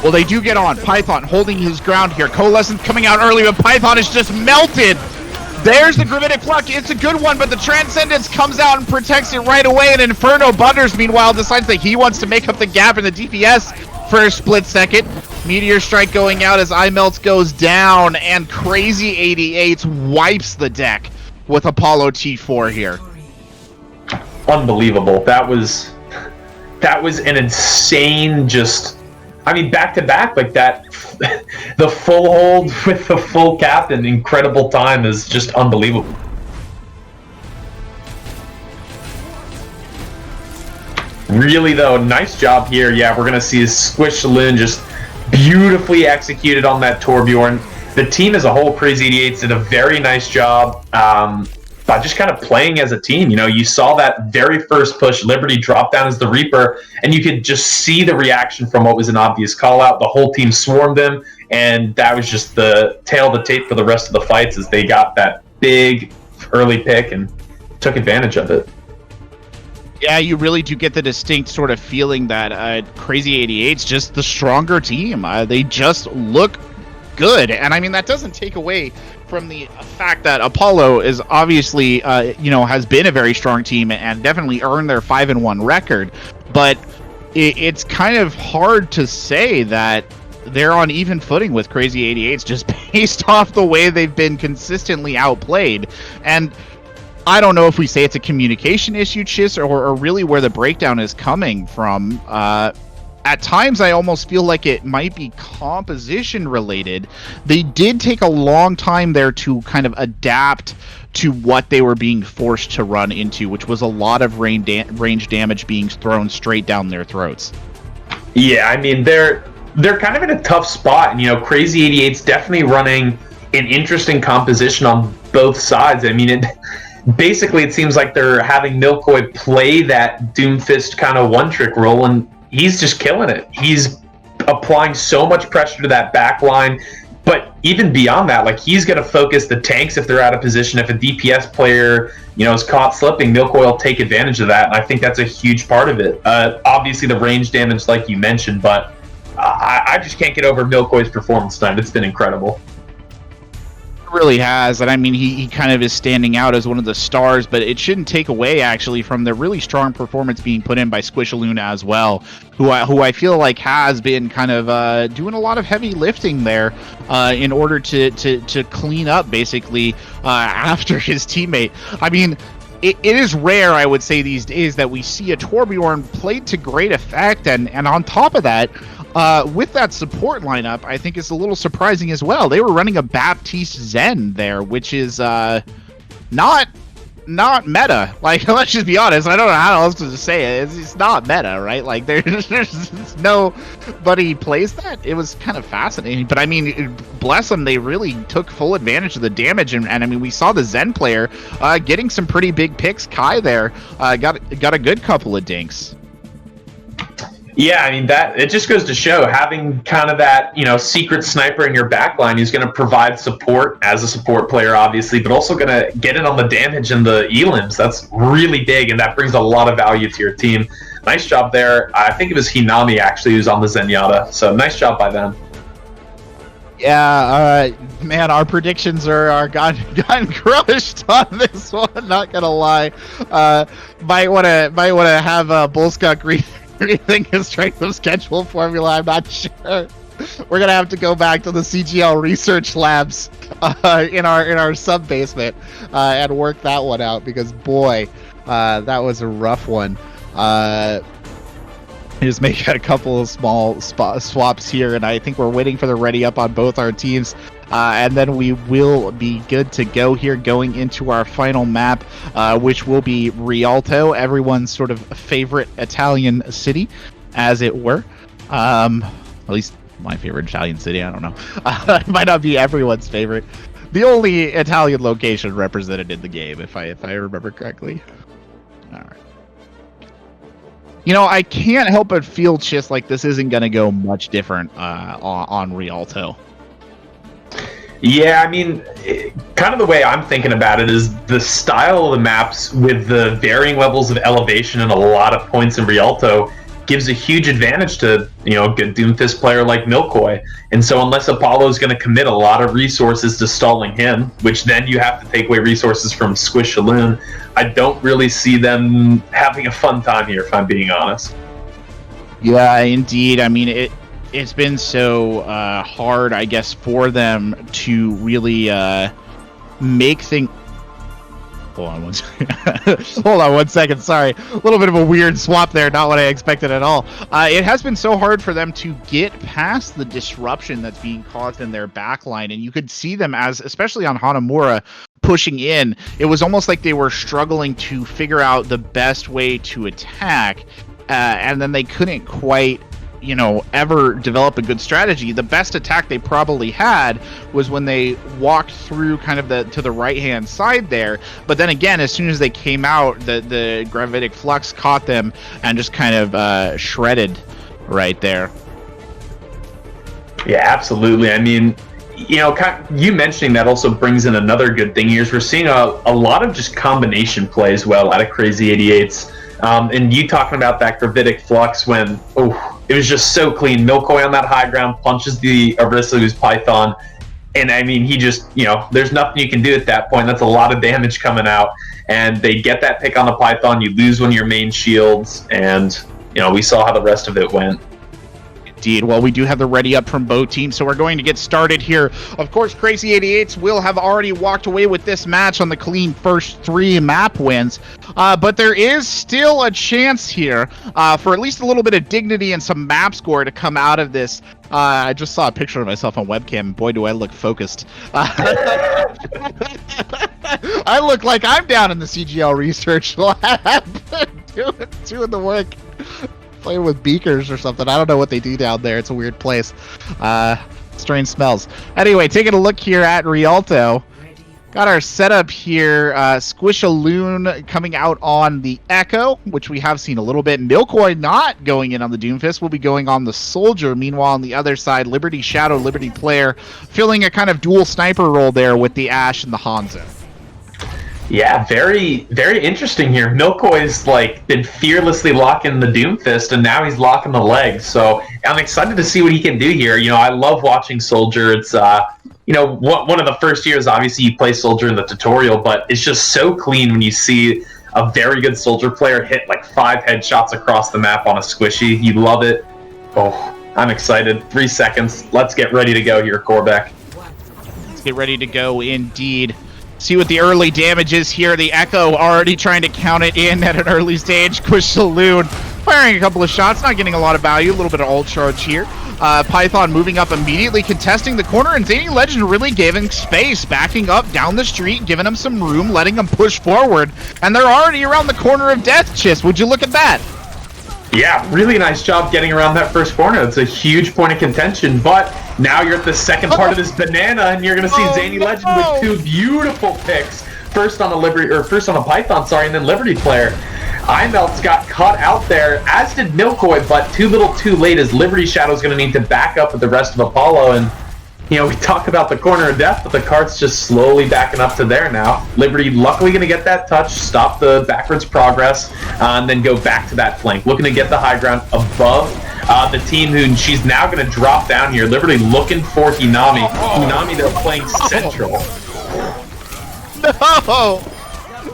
Well, they do get on. Python holding his ground here. Coalescence coming out early, but Python is just melted. There's the Gravitic Flux. It's a good one, but the Transcendence comes out and protects it right away. And Inferno Butters, meanwhile, decides that he wants to make up the gap in the DPS for a split second. Meteor Strike going out as iMelt goes down, and Krazy 88 wipes the deck with Apollo T4 here.
Unbelievable. That was an insane back to back like that. The full hold with the full captain, incredible time is just unbelievable. Really though, nice job here. Yeah, we're gonna see Squishalloon just beautifully executed on that Torbjorn. The team as a whole, Krazy 88 did a very nice job by just kind of playing as a team. You saw that very first push, Liberty dropped down as the Reaper, and you could just see the reaction from what was an obvious call out. The whole team swarmed him, and that was just the tail of the tape for the rest of the fights as they got that big early pick and took advantage of it.
Yeah, you really do get the distinct sort of feeling that Krazy 88's just the stronger team. They just look good, and I mean that doesn't take away from the fact that Apollo is obviously, has been a very strong team and definitely earned their 5-1 record. But it's kind of hard to say that they're on even footing with Krazy 88's just based off the way they've been consistently outplayed. And I don't know if we say it's a communication issue, Chis, or really where the breakdown is coming from. At times, I almost feel like it might be composition related. They did take a long time there to kind of adapt to what they were being forced to run into, which was a lot of range damage being thrown straight down their throats.
Yeah, I mean, they're kind of in a tough spot. And, Krazy 88's definitely running an interesting composition on both sides. I mean, basically, it seems like they're having Milkoy play that Doomfist kind of one-trick role, and he's just killing it. He's applying so much pressure to that back line, but even beyond that, like, he's going to focus the tanks if they're out of position. If a DPS player, is caught slipping, Milkoy will take advantage of that, and I think that's a huge part of it. Obviously, the range damage, like you mentioned, but I just can't get over Milkoy's performance tonight. It's been incredible.
Really has, and I mean he kind of is standing out as one of the stars, but it shouldn't take away actually from the really strong performance being put in by Squishaluna as well, who I feel like has been kind of doing a lot of heavy lifting there in order to clean up basically after his teammate. I mean, it is rare, I would say, these days that we see a Torbjorn played to great effect, and on top of that, with that support lineup, I think it's a little surprising as well. They were running a Baptiste Zen there, which is not meta. Like, let's just be honest. I don't know how else to say it. It's not meta, right? Like, there's nobody plays that. It was kind of fascinating. But I mean, bless them, they really took full advantage of the damage. And I mean, we saw the Zen player getting some pretty big picks. Kai there got a good couple of dinks.
Yeah, I mean, that it just goes to show having kind of that, secret sniper in your backline who's going to provide support as a support player, obviously, but also going to get in on the damage and the elims. That's really big, and that brings a lot of value to your team. Nice job there. I think it was Hinami, actually, who's on the Zenyatta, so nice job by them.
Yeah, man, our predictions are gotten crushed on this one. Not gonna lie, might wanna have Bullskunk rethink his strength of schedule formula. I'm not sure. We're gonna have to go back to the CGL research labs in our sub basement and work that one out, because boy, that was a rough one. Just make a couple of small swaps here, and I think we're waiting for the ready up on both our teams, and then we will be good to go here going into our final map, which will be Rialto, everyone's sort of favorite Italian city, as it were. At least my favorite Italian city. I don't know. It might not be everyone's favorite. The only Italian location represented in the game, if I remember correctly. All right. I can't help but feel just like this isn't going to go much different on Rialto.
Yeah, I mean, kind of the way I'm thinking about it is the style of the maps with the varying levels of elevation and a lot of points in Rialto gives a huge advantage to, a good Doomfist player like Milkoy. And so unless Apollo is going to commit a lot of resources to stalling him, which then you have to take away resources from Squishaluna, I don't really see them having a fun time here, if I'm being honest.
Yeah, indeed. I mean, it's been so hard, I guess, for them to really make things... Hold on one second. Sorry. A little bit of a weird swap there. Not what I expected at all. It has been so hard for them to get past the disruption that's being caused in their backline. And you could see them especially on Hanamura, pushing in. It was almost like they were struggling to figure out the best way to attack. And then they couldn't quite ever develop a good strategy. The best attack they probably had was when they walked through kind of to the right hand side there, but then again, as soon as they came out, the gravitic flux caught them and just kind of shredded right there.
Yeah, absolutely. I mean, you mentioning that also brings in another good thing here is we're seeing a lot of just combination play as well out of Krazy 88's. And you talking about that gravitic flux when, it was just so clean. Milkoi on that high ground punches the Orisa, who's Python. And I mean, he just, there's nothing you can do at that point. That's a lot of damage coming out. And they get that pick on the Python. You lose one of your main shields. And, we saw how the rest of it went.
Indeed. Well, we do have the ready up from both teams, so we're going to get started here. Of course, Krazy 88s will have already walked away with this match on the clean first 3 map wins, but there is still a chance here for at least a little bit of dignity and some map score to come out of this. I just saw a picture of myself on webcam, and boy, do I look focused. I look like I'm down in the CGL research lab doing the work. Playing with beakers or something. I don't know what they do down there. It's a weird place. Strange smells. Anyway, taking a look here at Rialto. Got our setup here. Squishaloon coming out on the Echo, which we have seen a little bit. Milkoi not going in on the Doomfist. Will be going on the Soldier. Meanwhile, on the other side, Liberty Shadow, Liberty Player, filling a kind of dual sniper role there with the Ashe and the Hanzo.
Yeah, very, very interesting here. Milkoi's been fearlessly locking the Doomfist, and now he's locking the legs. So I'm excited to see what he can do here. I love watching Soldier. It's one of the first years, obviously, you play Soldier in the tutorial, but it's just so clean when you see a very good Soldier player hit 5 headshots across the map on a squishy. You love it. Oh, I'm excited. 3 seconds. Let's get ready to go here, Corbec.
Let's get ready to go, indeed. See what the early damage is here. The Echo already trying to count it in at an early stage. Squishaloon firing a couple of shots, not getting a lot of value. A little bit of ult charge here. Python moving up immediately, contesting the corner, and Zany Legend really giving space, backing up down the street, giving him some room, letting him push forward. And they're already around the corner of Death Chist. Would you look at that?
Yeah, really nice job getting around that first corner. It's a huge point of contention, but now you're at the second part of this banana, and you're going to see Zany Legend with 2 beautiful picks. First on a Python, and then Liberty Player. Imelt's got cut out there, as did Milkoi, but too little too late, as Liberty Shadow's going to need to back up with the rest of Apollo, and we talk about the corner of death, but the cart's just slowly backing up to there now. Liberty luckily going to get that touch, stop the backwards progress, and then go back to that flank. Looking to get the high ground above the team, who she's now going to drop down here. Liberty looking for Hinami. Hinami, they're playing Central.
No!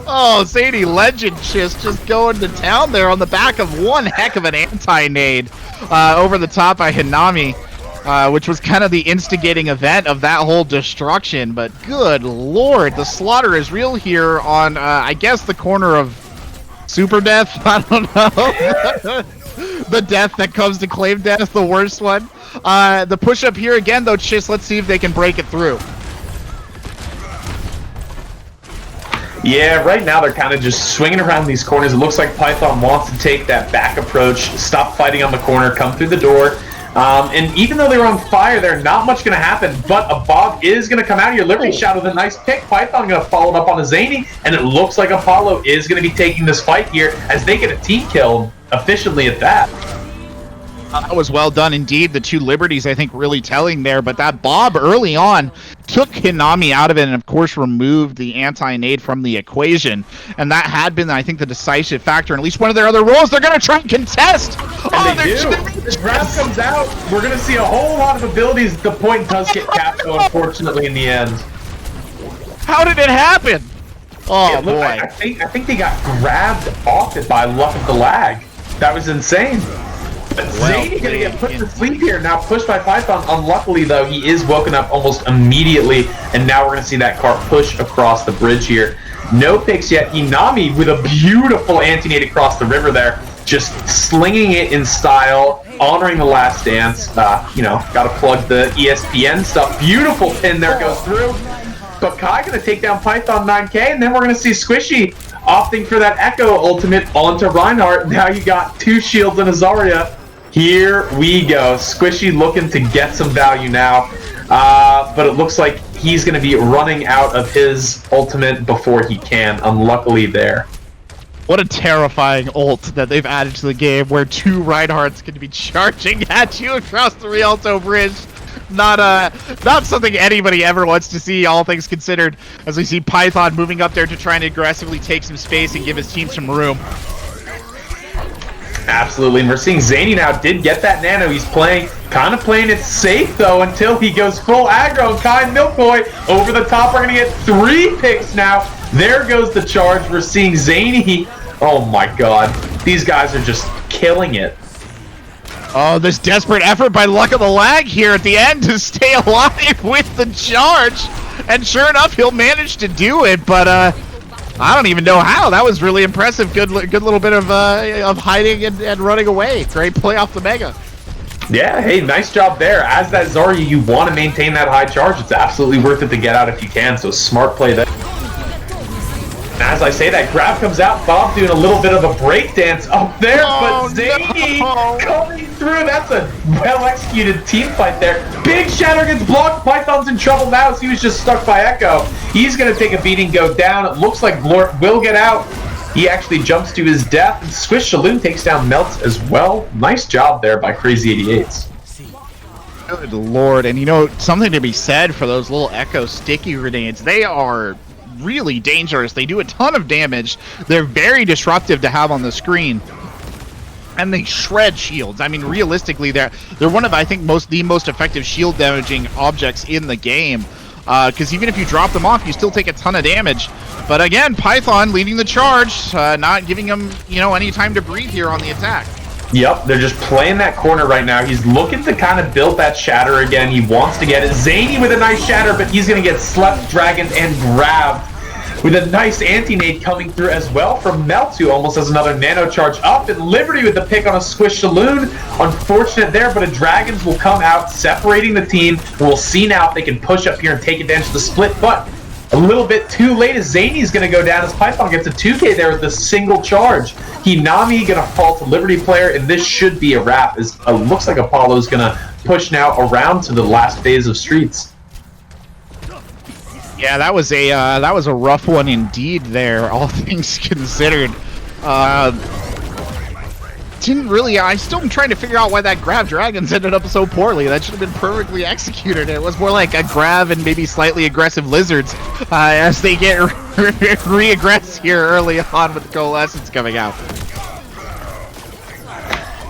Oh, Zany Legend just going to town there on the back of one heck of an anti-nade over the top by Hinami. Which was kind of the instigating event of that whole destruction. But good lord, the slaughter is real here on, I guess, the corner of Super Death. I don't know. The death that comes to claim death, the worst one. The push-up here again, though, Chis, let's see if they can break it through.
Yeah, right now they're kind of just swinging around these corners. It looks like Python wants to take that back approach, stop fighting on the corner, come through the door. And even though they're on fire, there's not much going to happen, but a Bob is going to come out here. Liberty Shadow with a nice pick. Python going to follow it up on a Zany, and it looks like Apollo is going to be taking this fight here as they get a team kill efficiently at that.
That was well done indeed. The 2 Liberties, I think, really telling there, but that Bob early on took Hinami out of it and, of course, removed the anti-nade from the equation. And that had been, I think, the decisive factor in at least one of their other roles. They're going to try and contest.
And they do. This grab comes out. We're going to see a whole lot of abilities. The point does get capped, though, unfortunately, in the end.
How did it happen? Oh,
yeah, look,
boy.
I think they got grabbed off it by luck of the lag. That was insane. But Zane's going to get put to sleep here. Now pushed by Python. Unluckily, though, he is woken up almost immediately. And now we're going to see that cart push across the bridge here. No picks yet. Hinami with a beautiful anti-nade across the river there. Just slinging it in style, honoring the last dance. Got to plug the ESPN stuff. Beautiful pin there goes through. But Kai going to take down Python 9K. And then we're going to see Squishy opting for that Echo ultimate onto Reinhardt. Now you got 2 shields and a Zarya. Here we go. Squishy looking to get some value now. But it looks like he's going to be running out of his ultimate before he can. Unluckily there.
What a terrifying ult that they've added to the game where 2 Reinhardts can be charging at you across the Rialto Bridge. Not something anybody ever wants to see, all things considered, as we see Python moving up there to try and aggressively take some space and give his team some room.
Absolutely, and we're seeing Zany now did get that nano. He's kind of playing it safe, though, until he goes full aggro. Kai and Milkboy over the top are going to get 3 picks now. There goes the charge. We're seeing Zany. Oh, my God. These guys are just killing it.
Oh, this desperate effort by Luck of the Lag here at the end to stay alive with the charge. And sure enough, he'll manage to do it, but I don't even know how. That was really impressive. Good little bit of hiding and running away. Great play off the Mega.
Yeah, hey, nice job there. As that Zarya, you want to maintain that high charge. It's absolutely worth it to get out if you can, so smart play there. And as I say that, grab comes out. Bob doing a little bit of a breakdance up there, but Zany coming through. That's a well-executed team fight there. Big Shatter gets blocked. Python's in trouble now, so he was just stuck by Echo. He's going to take a beating, go down. It looks like Glort will get out. He actually jumps to his death, and Squish Saloon takes down Melts as well. Nice job there by Krazy88s.
Good lord, and you know, something to be said for those little Echo sticky grenades. They are really dangerous. They do a ton of damage. They're very disruptive to have on the screen. And they shred shields. I mean, realistically, they're one of, I think, the most effective shield damaging objects in the game. Because even if you drop them off, you still take a ton of damage. But again, Python leading the charge, not giving him, any time to breathe here on the attack.
Yep, they're just playing that corner right now. He's looking to kind of build that shatter again. He wants to get it. Zany with a nice shatter, but he's going to get slept, dragoned, and grabbed. With a nice anti-nade coming through as well from Melt, who almost has another nano charge up. And Liberty with the pick on a Squish Saloon. Unfortunate there, but a Dragons will come out, separating the team. We'll see now if they can push up here and take advantage of the split, but a little bit too late as Zany's going to go down as Python gets a 2K there with a single charge. Hinami going to fall to Liberty player, and this should be a wrap. As looks like Apollo's going to push now around to the last phase of Streets.
Yeah, that was a rough one indeed there, all things considered. I still am trying to figure out why that grab Dragons ended up so poorly. That should have been perfectly executed. It was more like a grab and maybe slightly aggressive Lizards as they get re-aggress here early on with the Coalescence coming out.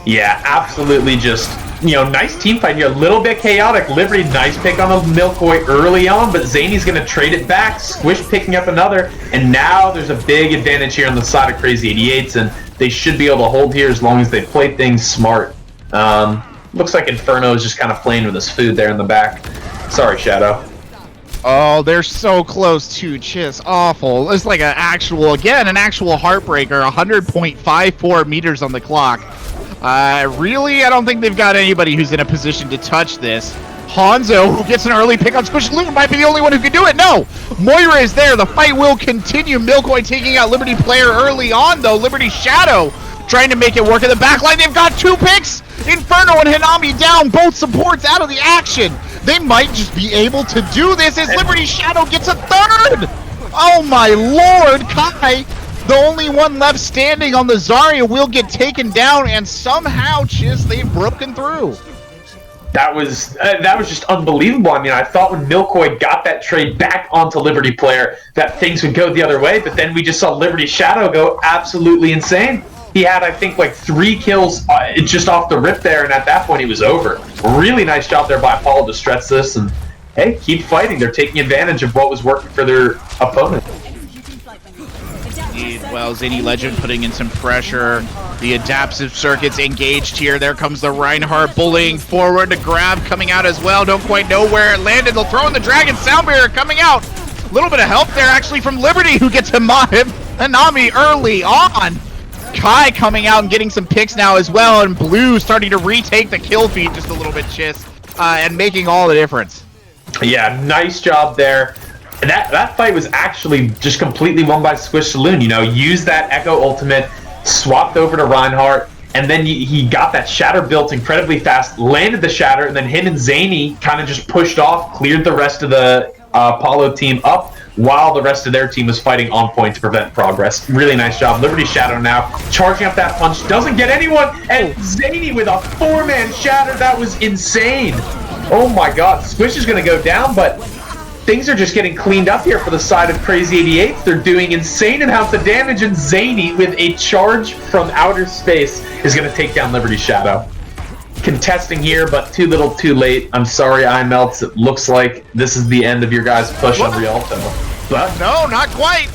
Yeah, absolutely just, nice team fight here. A little bit chaotic. Liberty, nice pick on the Milkboy early on, but Zany's going to trade it back. Squish picking up another, and now there's a big advantage here on the side of Krazy88s, and they should be able to hold here as long as they play things smart. Looks like Inferno is just kind of playing with his food there in the back. Sorry, Shadow.
Oh, they're so close to just awful. It's like an actual heartbreaker. 100.54 meters on the clock. Really, I don't think they've got anybody who's in a position to touch this. Hanzo, who gets an early pick on Squish Saloon, might be the only one who can do it. No! Moira is there. The fight will continue. Milkboy taking out Liberty player early on, though. Liberty Shadow trying to make it work in the backline. They've got 2 picks. Inferno and Hinami down. Both supports out of the action. They might just be able to do this as Liberty Shadow gets a 3rd. Oh, my Lord. Kai, the only one left standing on the Zarya, will get taken down, and somehow, they've broken through.
That was just unbelievable. I mean, I thought when Milkboy got that trade back onto Liberty player that things would go the other way, but then we just saw Liberty Shadow go absolutely insane. He had, I think, like 3 kills just off the rip there, and at that point he was over. Really nice job there by Paul to stretch this, and hey, keep fighting. They're taking advantage of what was working for their opponent.
Well, Zany Legend putting in some pressure. The adaptive circuits engaged here. There comes the Reinhardt bullying forward. To grab coming out as well. Don't quite know where it landed. They'll throw in the Dragon Sound Barrier coming out. A little bit of help there actually from Liberty, who gets Hinami early on. Kai coming out and getting some picks now as well. And Blue starting to retake the kill feed just a little bit, and making all the difference.
Yeah, nice job there. And that fight was actually just completely won by Squish Saloon. Used that Echo ultimate, swapped over to Reinhardt, and then he got that shatter built incredibly fast, landed the shatter, and then him and Zany kind of just pushed off, cleared the rest of the Apollo team up, while the rest of their team was fighting on point to prevent progress. Really nice job. Liberty Shadow now charging up that punch, doesn't get anyone, and Zany with a 4-man shatter. That was insane. Oh my god, Squish is going to go down, but things are just getting cleaned up here for the side of Krazy 88. They're doing insane amounts of damage, and Zany, with a charge from outer space, is going to take down Liberty Shadow. Contesting here, but too little too late. I'm sorry, iMelts. It looks like this is the end of your guys' push on Rialto. But
No, not quite.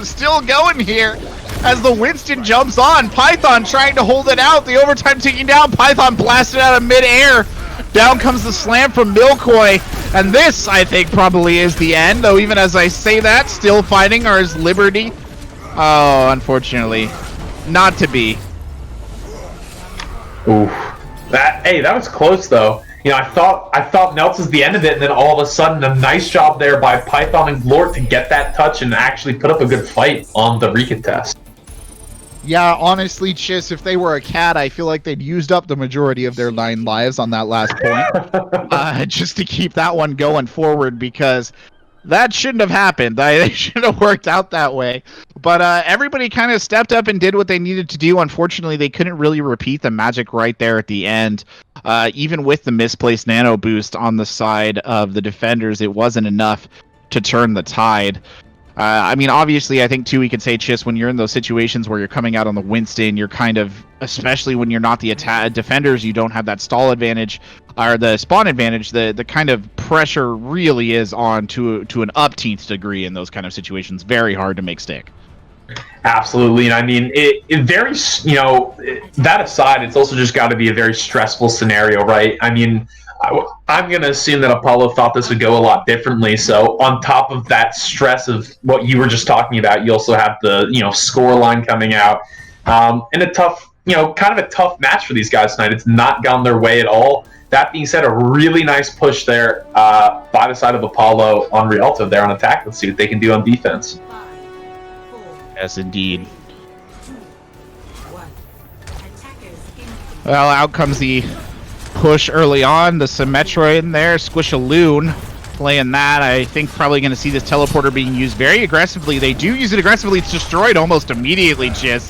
Still going here as the Winston jumps on. Python trying to hold it out. The overtime ticking down. Python blasted out of midair. Down comes the slam from Milkoy. And this, I think, probably is the end. Though even as I say that, still fighting ours Liberty. Oh, unfortunately. Not to be.
oof. That was close though. You know, I thought Melts was the end of it, and then all of a sudden, a nice job there by Python and Glort to get that touch and actually put up a good fight on the recontest.
Yeah, honestly, Chiss, if they were a cat, I feel like they'd used up the majority of their 9 lives on that last point. Just to keep that one going forward, because that shouldn't have happened. They shouldn't have worked out that way. But everybody kind of stepped up and did what they needed to do. Unfortunately, they couldn't really repeat the magic right there at the end. Even with the misplaced nano boost on the side of the defenders, it wasn't enough to turn the tide. I mean, obviously, I think, too, we could say, Chiss, when you're in those situations where you're coming out on the Winston, you're kind of, especially when you're not the defenders, you don't have that stall advantage, or the spawn advantage, the kind of pressure really is on to an upteenth degree in those kind of situations. Very hard to make stick.
Absolutely, and I mean, it very, you know, that aside, it's also just got to be a very stressful scenario, right? I mean, I'm going to assume that Apollo thought this would go a lot differently. So on top of that stress of what you were just talking about, you also have the, you know, score line coming out. And a tough, you know, kind of a tough match for these guys tonight. It's not gone their way at all. That being said, a really nice push there by the side of Apollo on Rialto there on attack. Let's see what they can do on defense.
Yes, indeed. Well, out comes the push early on. The Symmetra in there. Squishaloon playing that. I think probably going to see this teleporter being used very aggressively. They do use it aggressively. It's destroyed almost immediately, Chiss.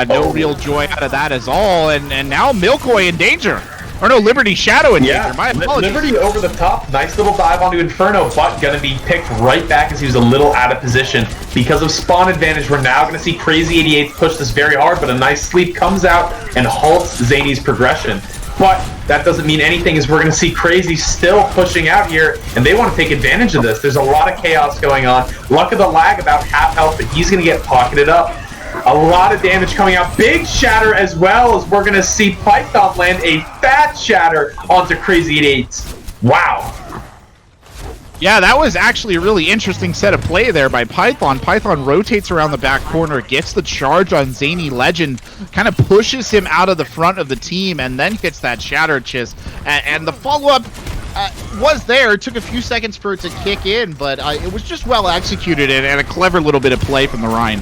No real joy out of that at all. And now Milkoy in danger. Or no, Liberty Shadow in danger. My apologies.
Liberty over the top. Nice little dive onto Inferno, but going to be picked right back as he was a little out of position. Because of spawn advantage, we're now going to see Krazy 88 push this very hard, but a nice sleep comes out and halts Zany's progression. But that doesn't mean anything, as we're going to see Krazy still pushing out here, and they want to take advantage of this. There's a lot of chaos going on. Luck of the lag, about half health, but he's going to get pocketed up. A lot of damage coming out. Big shatter, as well as we're going to see Python land a fat shatter onto Krazy 88. Wow.
Yeah, that was actually a really interesting set of play there by Python. Python rotates around the back corner, gets the charge on Zany Legend, kind of pushes him out of the front of the team, and then hits that shatter, Chiss. And the follow-up was there. It took a few seconds for it to kick in, but it was just well executed and a clever little bit of play from the Rhine.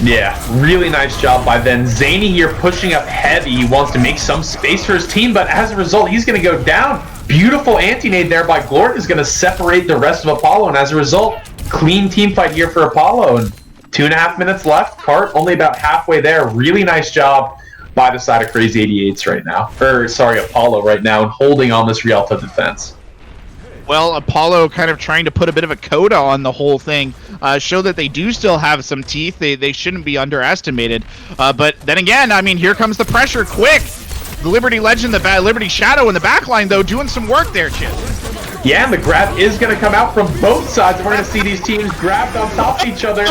Yeah, really nice job by them. Zany here pushing up heavy. He wants to make some space for his team, but as a result, he's going to go down. Beautiful anti-nade there by Glort is going to separate the rest of Apollo, and as a result, clean team fight here for Apollo. And 2.5 minutes left. Cart only about halfway there. Really nice job by the side of Krazy 88s right now. Apollo right now, and holding on this Rialto defense.
Well, Apollo kind of trying to put a bit of a coda on the whole thing, show that they do still have some teeth. They shouldn't be underestimated. But then again, I mean, here comes the pressure, quick! The Liberty Legend, the Liberty Shadow in the backline, though, doing some work there, Chip.
Yeah, and the grab is going to come out from both sides. We're going to see these teams grabbed on top of each other.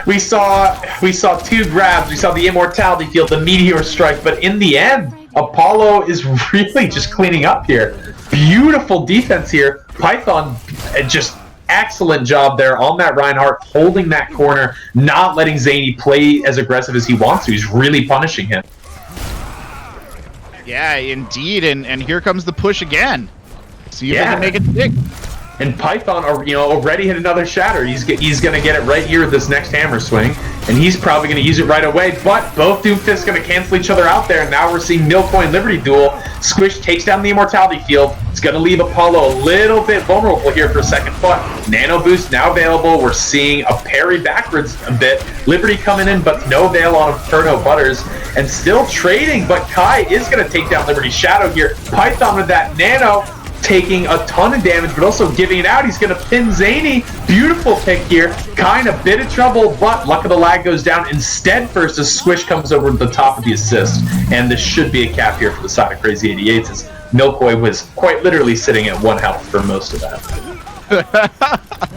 We saw two grabs. We saw the Immortality Field, the Meteor Strike, but in the end, Apollo is really just cleaning up here. Beautiful defense here. Python, just excellent job there on that Reinhardt, holding that corner, not letting Zany play as aggressive as he wants to. He's really punishing him.
Yeah, indeed, and here comes the push again. See if they can make it stick.
And Python, already hit another shatter. He's going to get it right here with this next hammer swing, and he's probably going to use it right away. But both Doomfists going to cancel each other out there, and now we're seeing Milkoy and Liberty duel. Squish takes down the Immortality Field. It's going to leave Apollo a little bit vulnerable here for a second, but Nano Boost now available. We're seeing a parry backwards a bit. Liberty coming in, but no avail on Inferno Butters, and still trading. But Kai is going to take down Liberty Shadow here. Python with that Nano taking a ton of damage, but also giving it out. He's going to pin Zany. Beautiful pick here. Kind of bit of trouble, but Luck of the Lag goes down instead first as Squish comes over to the top of the assist. And this should be a cap here for the side of Krazy 88 as Milkboy was quite literally sitting at 1 health for most of that.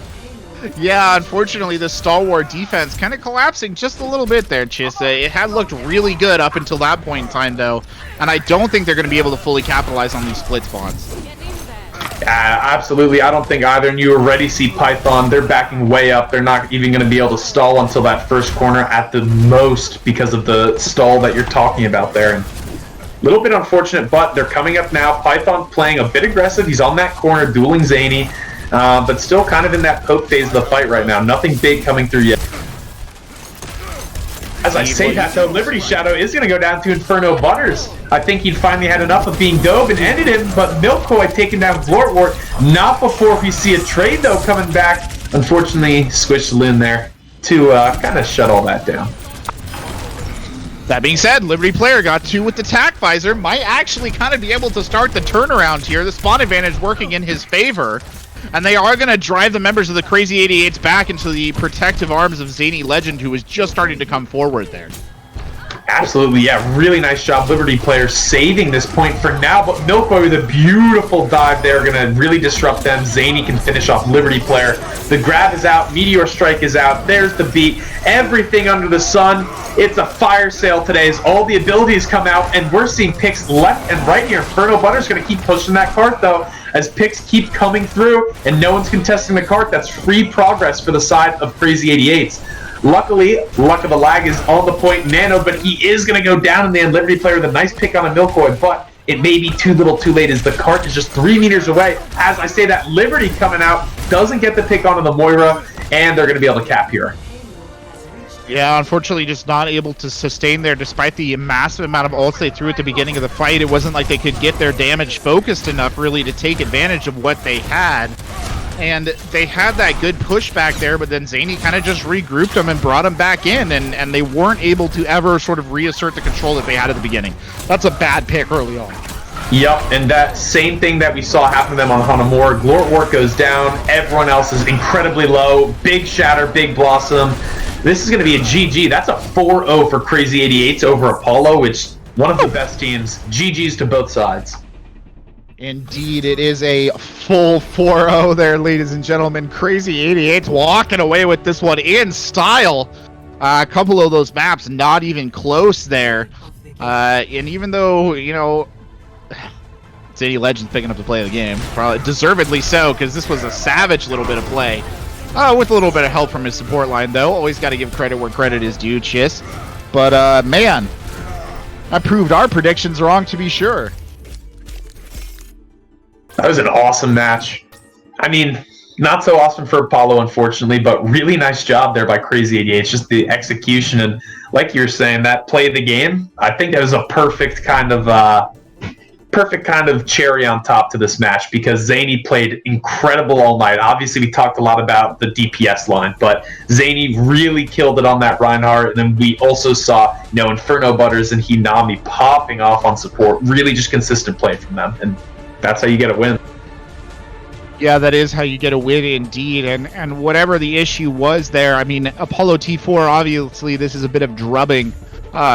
Yeah, unfortunately, the stalwart defense kind of collapsing just a little bit there, Chis. It had looked really good up until that point in time, though, and I don't think they're going to be able to fully capitalize on these split spawns.
Absolutely. I don't think either. And you already see Python. They're backing way up. They're not even going to be able to stall until that first corner at the most because of the stall that you're talking about there. And a little bit unfortunate, but they're coming up now. Python playing a bit aggressive. He's on that corner, dueling Zany. But still kind of in that poke phase of the fight right now. Nothing big coming through yet. As I say that, though, Liberty Shadow is going to go down to Inferno Butters. I think he'd finally had enough of being dove and ended him, but Milkboy taking down Glortwort. Not before we see a trade, though, coming back. Unfortunately, squished Lynn there to kind of shut all that down.
That being said, Liberty player got 2 with the tack visor. Might actually kind of be able to start the turnaround here. The spawn advantage working in his favor. And they are going to drive the members of the Krazy 88s back into the protective arms of Zany Legend, who is just starting to come forward there.
Absolutely, yeah. Really nice job, Liberty players, saving this point for now. But Milkboy with a beautiful dive there, going to really disrupt them. Zany can finish off Liberty player. The grab is out. Meteor Strike is out. There's the beat. Everything under the sun. It's a fire sale today as all the abilities come out, and we're seeing picks left and right here. Inferno Butter's going to keep pushing that cart, though, as picks keep coming through, and no one's contesting the cart. That's free progress for the side of Krazy 88s. Luckily, Luck of the Lag is on the point Nano, but he is going to go down in the end. Liberty player with a nice pick on a Milkboy, but it may be too little too late as the cart is just 3 meters away. As I say that, Liberty coming out, doesn't get the pick onto the Moira, and they're going to be able to cap here.
Yeah, unfortunately just not able to sustain there despite the massive amount of ults they threw at the beginning of the fight. It wasn't like they could get their damage focused enough really to take advantage of what they had. And they had that good push back there, but then Zany kind of just regrouped them and brought them back in, and they weren't able to ever sort of reassert the control that they had at the beginning. That's a bad pick early on.
Yep, and that same thing that we saw happen to them on Hanamura. Glortwort goes down, everyone else is incredibly low. Big Shatter, Big Blossom. This is going to be a GG. That's a 4-0 for Krazy 88s over Apollo, which one of the best teams. GG's to both sides.
Indeed, it is a full 4-0 there, ladies and gentlemen. Krazy 88s walking away with this one in style. A couple of those maps not even close there. And even though, you know,
Zany Legend's picking up the play of the game. Probably deservedly so, because this was a savage little bit of play. With a little bit of help from his support line, though. Always got to give credit where credit is due, Chis.
But, man, I proved our predictions wrong, to be sure.
That was an awesome match. I mean, not so awesome for Apollo, unfortunately, but really nice job there by Krazy 88. It's just the execution, and like you were saying, that play of the game, I think that was a perfect kind of cherry on top to this match because Zany played incredible all night. Obviously, we talked a lot about the DPS line, but Zany really killed it on that Reinhardt. And then we also saw, you know, Inferno Butters and Hinami popping off on support. Really just consistent play from them, and that's how you get a win.
Yeah, that is how you get a win indeed. And whatever the issue was there, I mean, Apollo T4, obviously, this is a bit of drubbing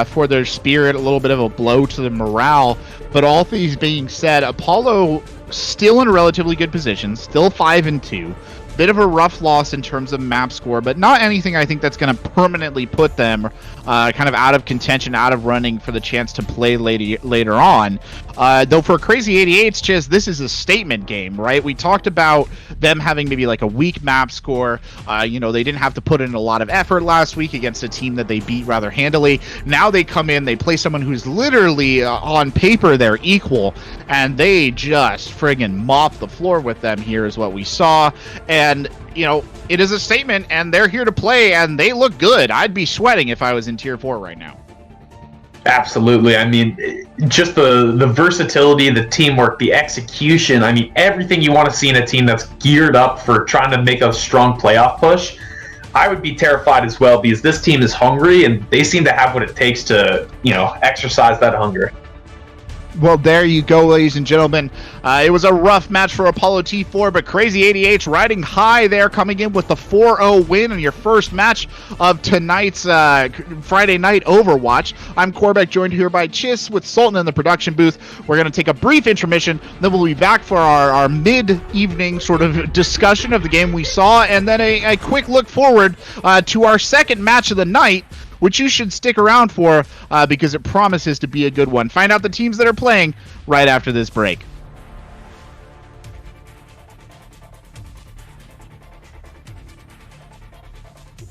for their spirit, a little bit of a blow to the morale. But all things being said, Apollo still in a relatively good position, still 5-2. Bit of a rough loss in terms of map score, but not anything I think that's going to permanently put them kind of out of contention, out of running for the chance to play later on. Though for Krazy 88's, just this is a statement game, right? We talked about them having maybe like a weak map score. You know, they didn't have to put in a lot of effort last week against a team that they beat rather handily. Now they come in, they play someone who's literally on paper their equal, and they just friggin' mop the floor with them here is what we saw. And, you know, it is a statement, and they're here to play, and they look good. I'd be sweating if I was in Tier 4 right now.
Absolutely. I mean, just the versatility, the teamwork, the execution. I mean, everything you want to see in a team that's geared up for trying to make a strong playoff push. I would be terrified as well because this team is hungry, and they seem to have what it takes to, you know, exercise that hunger.
Well, there you go, ladies and gentlemen. It was a rough match for Apollo T4, but Krazy 88 riding high there, coming in with the 4-0 win in your first match of tonight's Friday Night Overwatch. I'm Corbec, joined here by Chiss with Sultan in the production booth. We're going to take a brief intermission, then we'll be back for our mid-evening sort of discussion of the game we saw, and then a quick look forward to our second match of the night, which you should stick around for because it promises to be a good one. Find out the teams that are playing right after this break.